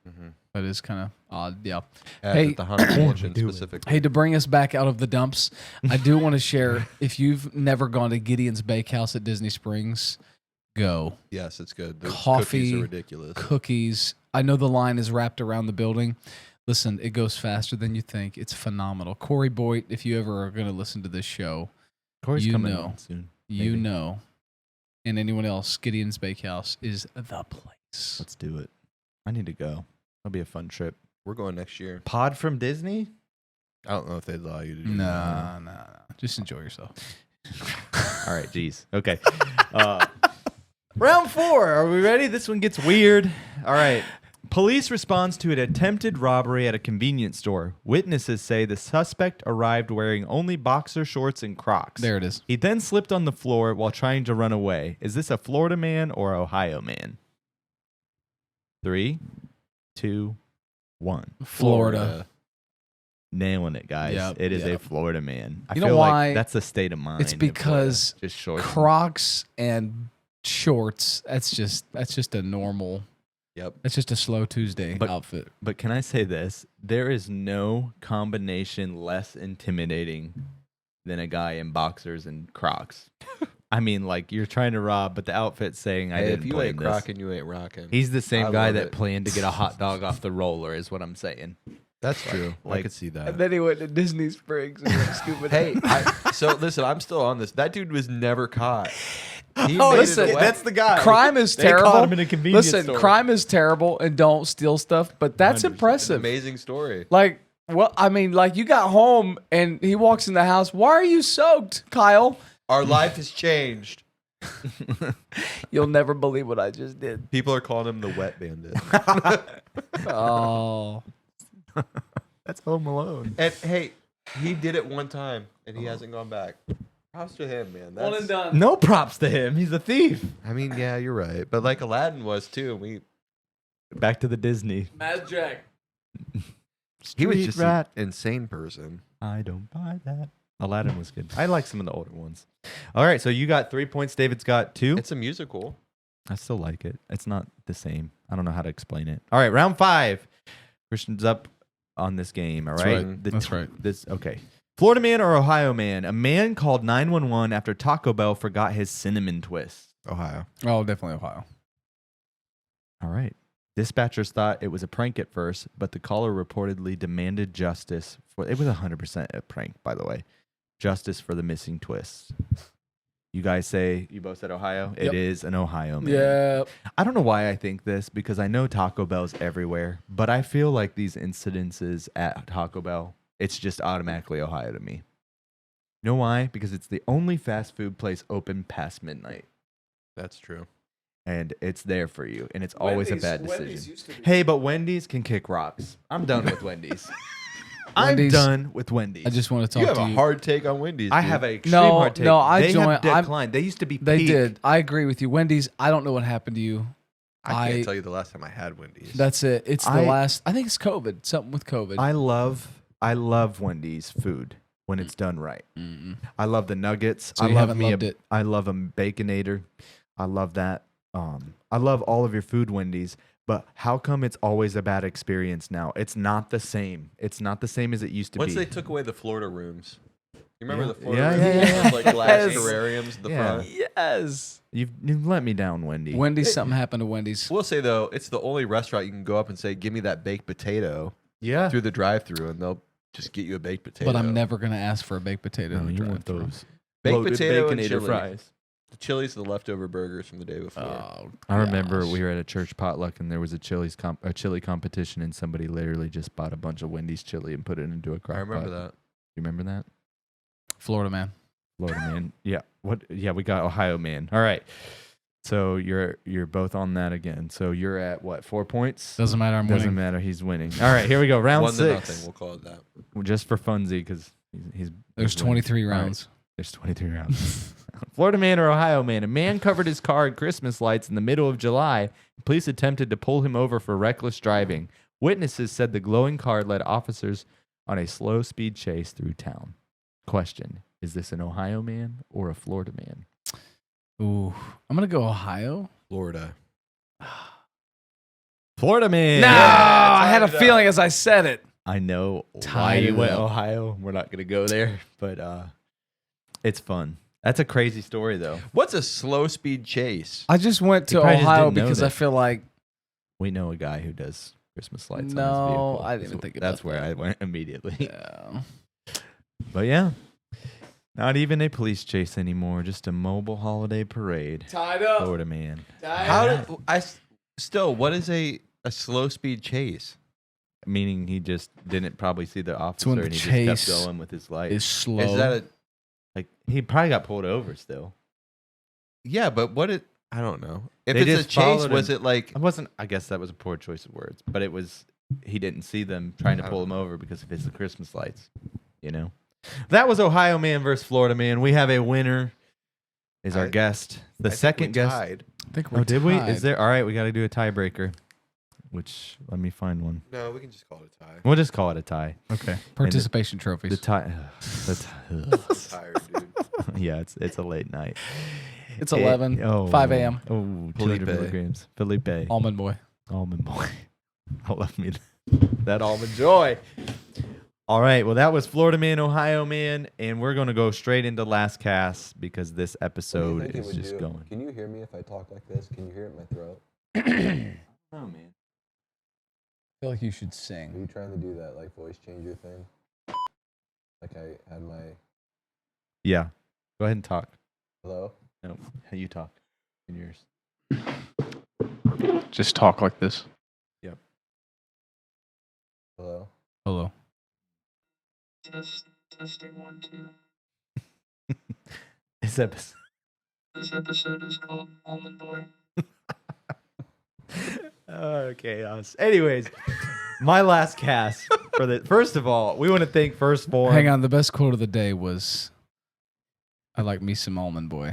That is kind of odd. Yeah. At Hey- the Haunted Mansion do it. specifically. Hey, to bring us back out of the dumps, I do want to share. If you've never gone to Gideon's Bakehouse at Disney Springs, go. Yes, it's good. The Coffee, cookies are ridiculous. Cookies. I know the line is wrapped around the building. Listen, it goes faster than you think. It's phenomenal. Corey Boyd, if you ever are going to listen to this show, Corey's You coming know. on soon. you Maybe. know, and anyone else, Gideon's Bakehouse is the place. Let's do it. I need to go. That'll be a fun trip. We're going next year. Pod from Disney? I don't know if they'd allow you to do that. Nah. Just enjoy yourself. All right, geez. Okay. Round 4. Are we ready? This one gets weird. All right. Police responds to an attempted robbery at a convenience store. Witnesses say the suspect arrived wearing only boxer shorts and Crocs. There it is. He then slipped on the floor while trying to run away. Is this a Florida man or Ohio man? 3, 2, 1. Florida. Nailing it, guys. Yep, It is a yep. Florida man. I You know feel why? like that's a state of mind. It's in Florida. because just shorts. Crocs and shorts. That's just a normal. Yep. That's just a slow Tuesday But- outfit. But can I say this? There is no combination less intimidating than a guy in boxers and Crocs. I mean, like you're trying to rob, but the outfit's saying I Hey, didn't if you plan ain't this. crocking, you ain't rocking. He's the same I guy love that it. planned to get a hot dog off the roller, is what I'm saying. That's true. I like- could see that. then he went to Disney Springs and went scuba Hey, so listen, I'm still on this. That dude was never caught. He Oh, made listen, it away. that's the guy. Crime is They caught terrible. him in a convenience Listen, store. crime is terrible, and don't steal stuff. But that's 100%. It's an impressive. amazing story. Like, well, I mean, like you got home and he walks in the house. Why are you soaked, Kyle? Our life has changed. You'll never believe what I just did. People are calling him the wet bandit. Oh, That's Home Alone. And hey, he did it one time and he hasn't gone back. Props to him, man. That's, done. No props to him. He's a thief. I mean, yeah, you're right. But like Aladdin was too. Back to the Disney. Mad Jack. He was Street just rat. an insane person. I don't buy that. Aladdin was good. I like some of the older ones. All right, so you got 3 points. David's got 2. It's a musical. I still like it. It's not the same. I don't know how to explain it. All right, round 5. Christian's up on this game. All right, That's right. Okay. Florida man or Ohio man? A man called 911 after Taco Bell forgot his cinnamon twist. Ohio. Oh, definitely Ohio. All right. Dispatchers thought it was a prank at first, but the caller reportedly demanded justice for it was 100% a prank, by the way. Justice for the missing twist. You guys say you both said Ohio? Yep. It is an Ohio man. Yeah. I don't know why I think this because I know Taco Bell's everywhere, but I feel like these incidences at Taco Bell, it's just automatically Ohio to me. You know why? Because it's the only fast food place open past midnight. That's true. And it's there for you, and it's always a bad decision. Wendy's used to be- Hey, but Wendy's can kick rocks. I'm done with Wendy's. I'm Wendy's- done with Wendy's. I just want to You talk have to a you. hard take on Wendy's. I dude. have a extreme No, hard take. no, I they joined- have declined. They used to be They peak. did. I agree with you. Wendy's, I don't know what happened to you. I can't I- tell you the last time I had Wendy's. That's it. It's the last. I think it's COVID. Something with COVID. I love Wendy's food when it's done right. Mm-mm. I love the nuggets. So I you love haven't loved it. I love a baconator. I love that. I love all of your food, Wendy's. But how come it's always a bad experience now? It's not the same. It's not the same as it used to Once be. they took away the Florida rooms. You remember Yeah. the Florida Yeah, rooms? yeah, yeah. With, like glass Yes. terrariums in the Yeah. front. Yes. You've let me down, Wendy. Wendy's, something happened to Wendy's. We'll say though, it's the only restaurant you can go up and say, "Give me that baked potato" Yeah. through the drive-through, and they'll just get you a baked potato. But I'm never going to ask for a baked potato No, in the you want drive-thru. those baked loaded potato and baconator chili. fries. The Chili's are the leftover burgers from the day before. Oh, I remember gosh. we were at a church potluck and there was a chili competition and somebody literally just bought a bunch of Wendy's chili and put it into a crock I remember pot. that. You remember that? Florida man. Florida man. Yeah. What? Yeah, we got Ohio man. All right. So you're both on that again. So you're at what? 4 points. Doesn't matter. I'm Doesn't winning. matter. He's winning. All right. Here we go. Round 1 to 6. nothing. We'll call it that. Just for funsies because he's There's he's winning. 23 All right. rounds. There's 23 rounds. Florida man or Ohio man? A man covered his car in Christmas lights in the middle of July. Police attempted to pull him over for reckless driving. Witnesses said the glowing car led officers on a slow speed chase through town. Question: is this an Ohio man or a Florida man? Ooh, I'm gonna go Ohio. Florida. Florida man. No, Yeah, I had a tied it feeling as I said it. I know why Tied you it went up. Ohio. We're not gonna go there, but it's fun. That's a crazy story though. What's a slow speed chase? I just went to You probably just Ohio didn't know because I that. feel like We know a guy who does Christmas lights on his No, vehicle. I didn't even think about That's where that. I went immediately. yeah. But yeah, not even a police chase anymore. Just a mobile holiday parade. Tied up. Florida man. How did still? What is a slow speed chase? Meaning he just didn't probably see the officer when the and he chase just kept going with his light. Is slow. Is that a Like he probably got pulled over still. yeah? But what it? I don't know. If They it's a just chase, followed was him. it like? I wasn't. I guess that was a poor choice of words, but it was. He didn't see them trying to pull him over because of his Christmas lights. You know, that was Ohio man versus Florida man. We have a winner. Is our I- guest the I think second we guest? tied. I think we're Oh, did we? tied. Is there? All right, we got to do a tiebreaker. Which let me find one. No, we can just call it a tie. We'll just call it a tie. Okay. Participation The trophies. tie. I'm tired, dude. Yeah, it's a late night. It's 11, 5 a.m. Oh, Felipe. 200 milligrams. Felipe. Almond boy. Almond boy. I love me that almond joy. All right. Well, that was Florida man, Ohio man, and we're gonna go straight into last cast because this episode is just going. Can you hear me if I talk like this? Can you hear it in my throat? Oh man. I feel like you should Are sing. you trying to do that like voice changer thing? Like I had my Yeah. Go ahead and talk. hello. No, you talk. In yours. Just talk like this. Hello. Hello. Testing 1, 2. This episode. This episode is called Almond Boy. Okay. Anyways, my last cast for the. First of all, we want to thank First Form. Hang on. The best quote of the day was, "I like me some almond boy."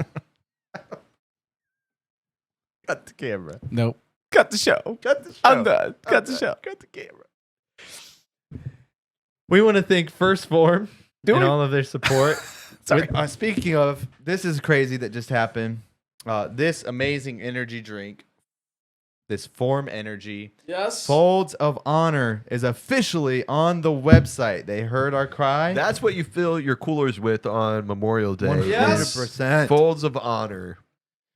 Cut the camera. Nope. Cut the show. Cut the show. I'm done. Cut the done. show. Cut the camera. We want to thank First Form and all of their support. Sorry. Speaking of, this is crazy that just happened. This amazing energy drink, this Form Energy, Yes. Folds of Honor, is officially on the website. They heard our cry. That's what you fill your coolers with on Memorial Day. Yes. 100%. Folds of Honor.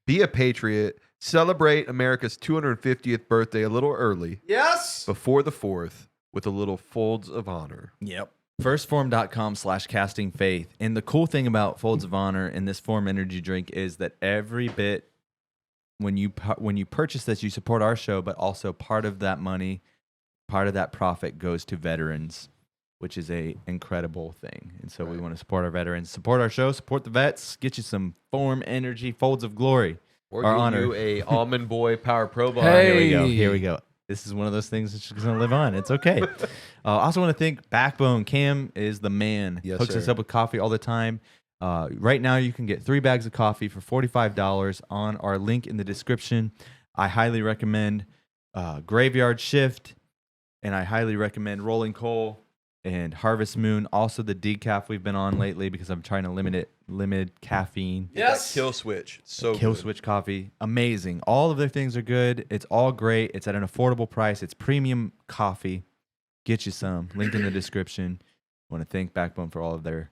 Be a patriot. Celebrate America's 250th birthday a little early Yes. before the 4th with a little Folds of Honor. Yep. Firstform.com/castingfaith. And the cool thing about Folds of Honor and this Form Energy drink is that every bit when you purchase this, you support our show, but also part of that money, part of that profit goes to veterans, which is a incredible thing. And so we want to support our veterans, support our show, support the vets, get you some Form Energy Folds of Glory. Or Our get honor. you a Almond Boy Power Pro bar. Hey. Here we go. This is one of those things that's just going to live on. It's okay. I also want to thank Backbone. Cam is the man. Yes, Hooks us sir. up with coffee all the time. Right now, you can get 3 bags of coffee for $45 on our link in the description. I highly recommend Graveyard Shift, and I highly recommend Rolling Coal and Harvest Moon. Also, the decaf we've been on lately because I'm trying to limit caffeine. Yes. Kill Switch. So Kill good. Switch coffee, amazing. All of their things are good. It's all great. It's at an affordable price. It's premium coffee. Get you some. Link in the description. I want to thank Backbone for all of their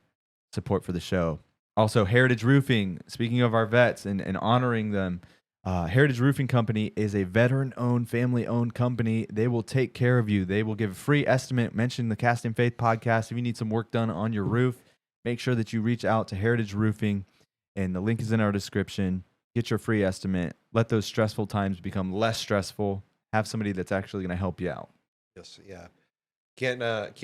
support for the show. Also, Heritage Roofing. Speaking of our vets and honoring them, Heritage Roofing Company is a veteran-owned, family-owned company. They will take care of you. They will give a free estimate. Mention the Cast in Faith podcast. If you need some work done on your roof, make sure that you reach out to Heritage Roofing, and the link is in our description. Get your free estimate. Let those stressful times become less stressful. Have somebody that's actually going to help you out. Yes, yeah. Can't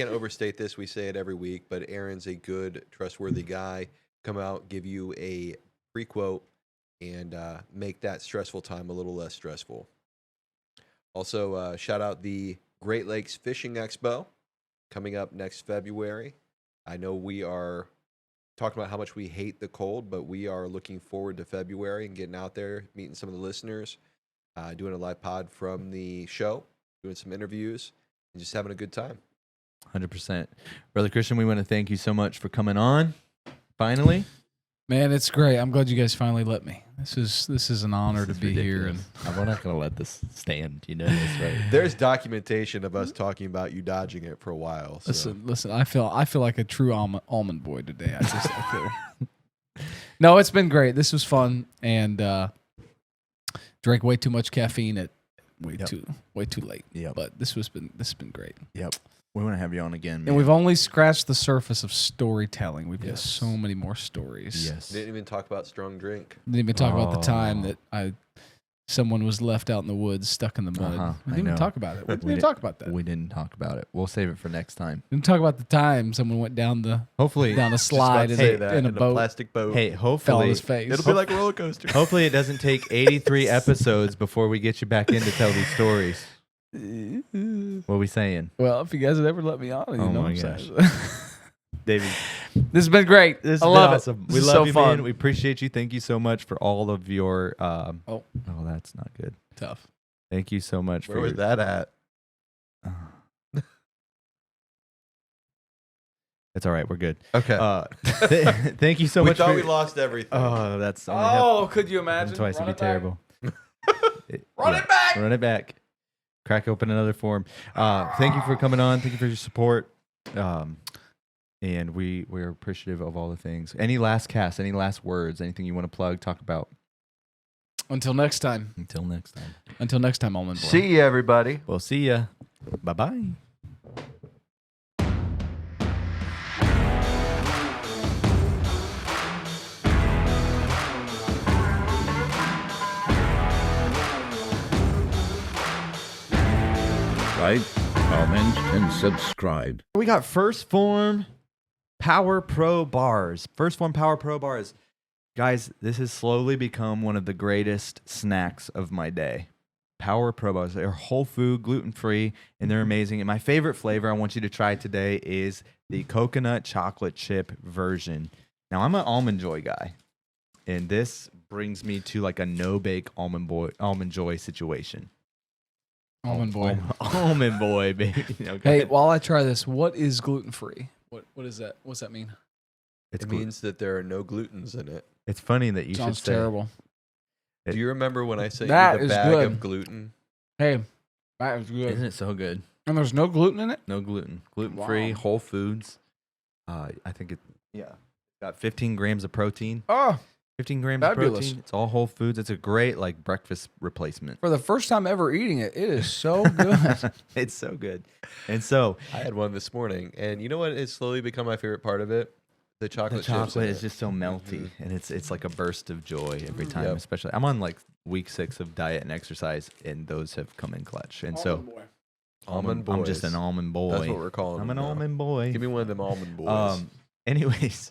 overstate this. We say it every week, but Aaron's a good, trustworthy guy. Come out, give you a free quote, and make that stressful time a little less stressful. Also, shout out the Great Lakes Fishing Expo coming up next February. I know we are talking about how much we hate the cold, but we are looking forward to February and getting out there, meeting some of the listeners, doing a live pod from the show, doing some interviews, and just having a good time. 100%. Brother Christian, we want to thank you so much for coming on. Finally. Man, it's great. I'm glad you guys finally let me. This is an honor to be here. And we're not going to let this stand. You know this, right? There's documentation of us talking about you dodging it for a while. So. listen. I feel like a true almond boy today. I feel. No, it's been great. This was fun, and drank way too much caffeine at way too late. Yep. But this has been great. Yep. We want to have you on again, man. And we've only scratched the surface of storytelling. We've got Yes. so many more stories. Yes. Didn't even talk about strong drink. Didn't even talk about the time Oh. that someone was left out in the woods, stuck in the mud. Uh-huh, We I didn't even know. talk about it. We We didn't did- talk about that. We didn't talk about it. We'll save it for next time. We didn't talk about the time someone went down the Hopefully, slide Just about to say in, that in a boat, plastic boat. hey, fell on hopefully, his face. It'll be like a roller coaster. hopefully it doesn't take 83 episodes before we get you back in to tell these stories. What are we saying? Well, if you guys would ever let me on, you Oh know my what I'm gosh. saying. David, This has been great. this I has love been it. awesome. This We is love so you, fun. man. We appreciate you. Thank you so much for all of your. Oh, that's not good. tough. Thank you so much Where for was that at? It's all right. We're good. Okay. Thank you so we much. thought for we lost everything. Oh, that's only Oh, could you happened imagine? twice. It'd be terrible. Run it back. Run it back. Crack open another form. Thank you for coming on. Thank you for your support. And we're appreciative of all the things. Any last cast? Any last words? Anything you want to plug? Talk about? Until next time. Until next time. Until next time, Almond Boy. See you, everybody. We'll see ya. Bye bye. Like, comment, and subscribe. We got First Form Power Pro bars. First Form Power Pro bars. Guys, this has slowly become one of the greatest snacks of my day. Power Pro bars. They're whole food, gluten-free, and they're amazing. And my favorite flavor I want you to try today is the coconut chocolate chip version. Now, I'm an Almond Joy guy, and this brings me to like a no-bake Almond Joy situation. Almond Boy. Almond Boy, baby. Okay. Hey, while I try this, what is gluten free? What is that? What's that mean? It's It glu- means that there are no glutens in it. It's funny that you Sounds should say. terrible. Do you remember when I sent That you the is bag good. of gluten? Hey, that is good. Isn't it so good? And there's no gluten in it? No gluten, gluten-free, Wow. whole foods. I think it. Yeah, got 15 grams of protein. Oh, 15 grams Fabulous. of protein. It's all whole foods. It's a great like breakfast replacement. for the first time ever eating it, it is so good. It's so good. And so I had one this morning, and you know what has slowly become my favorite part of it? The chocolate. the chocolate chips in is it. just so melty, and it's like a burst of joy every time. Yep. Especially, I'm on like week 6 of diet and exercise, and those have come in clutch. And so Almond I'm just boys. an almond boy. That's what we're calling I'm them an now. almond boy. Give me one of them almond boys. Anyways.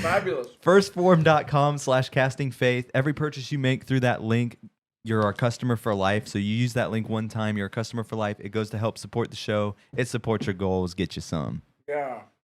Fabulous. Firstform.com/castingfaith. Every purchase you make through that link, you're our customer for life. So you use that link one time, you're a customer for life. It goes to help support the show. It supports your goals. Get you some. Yeah.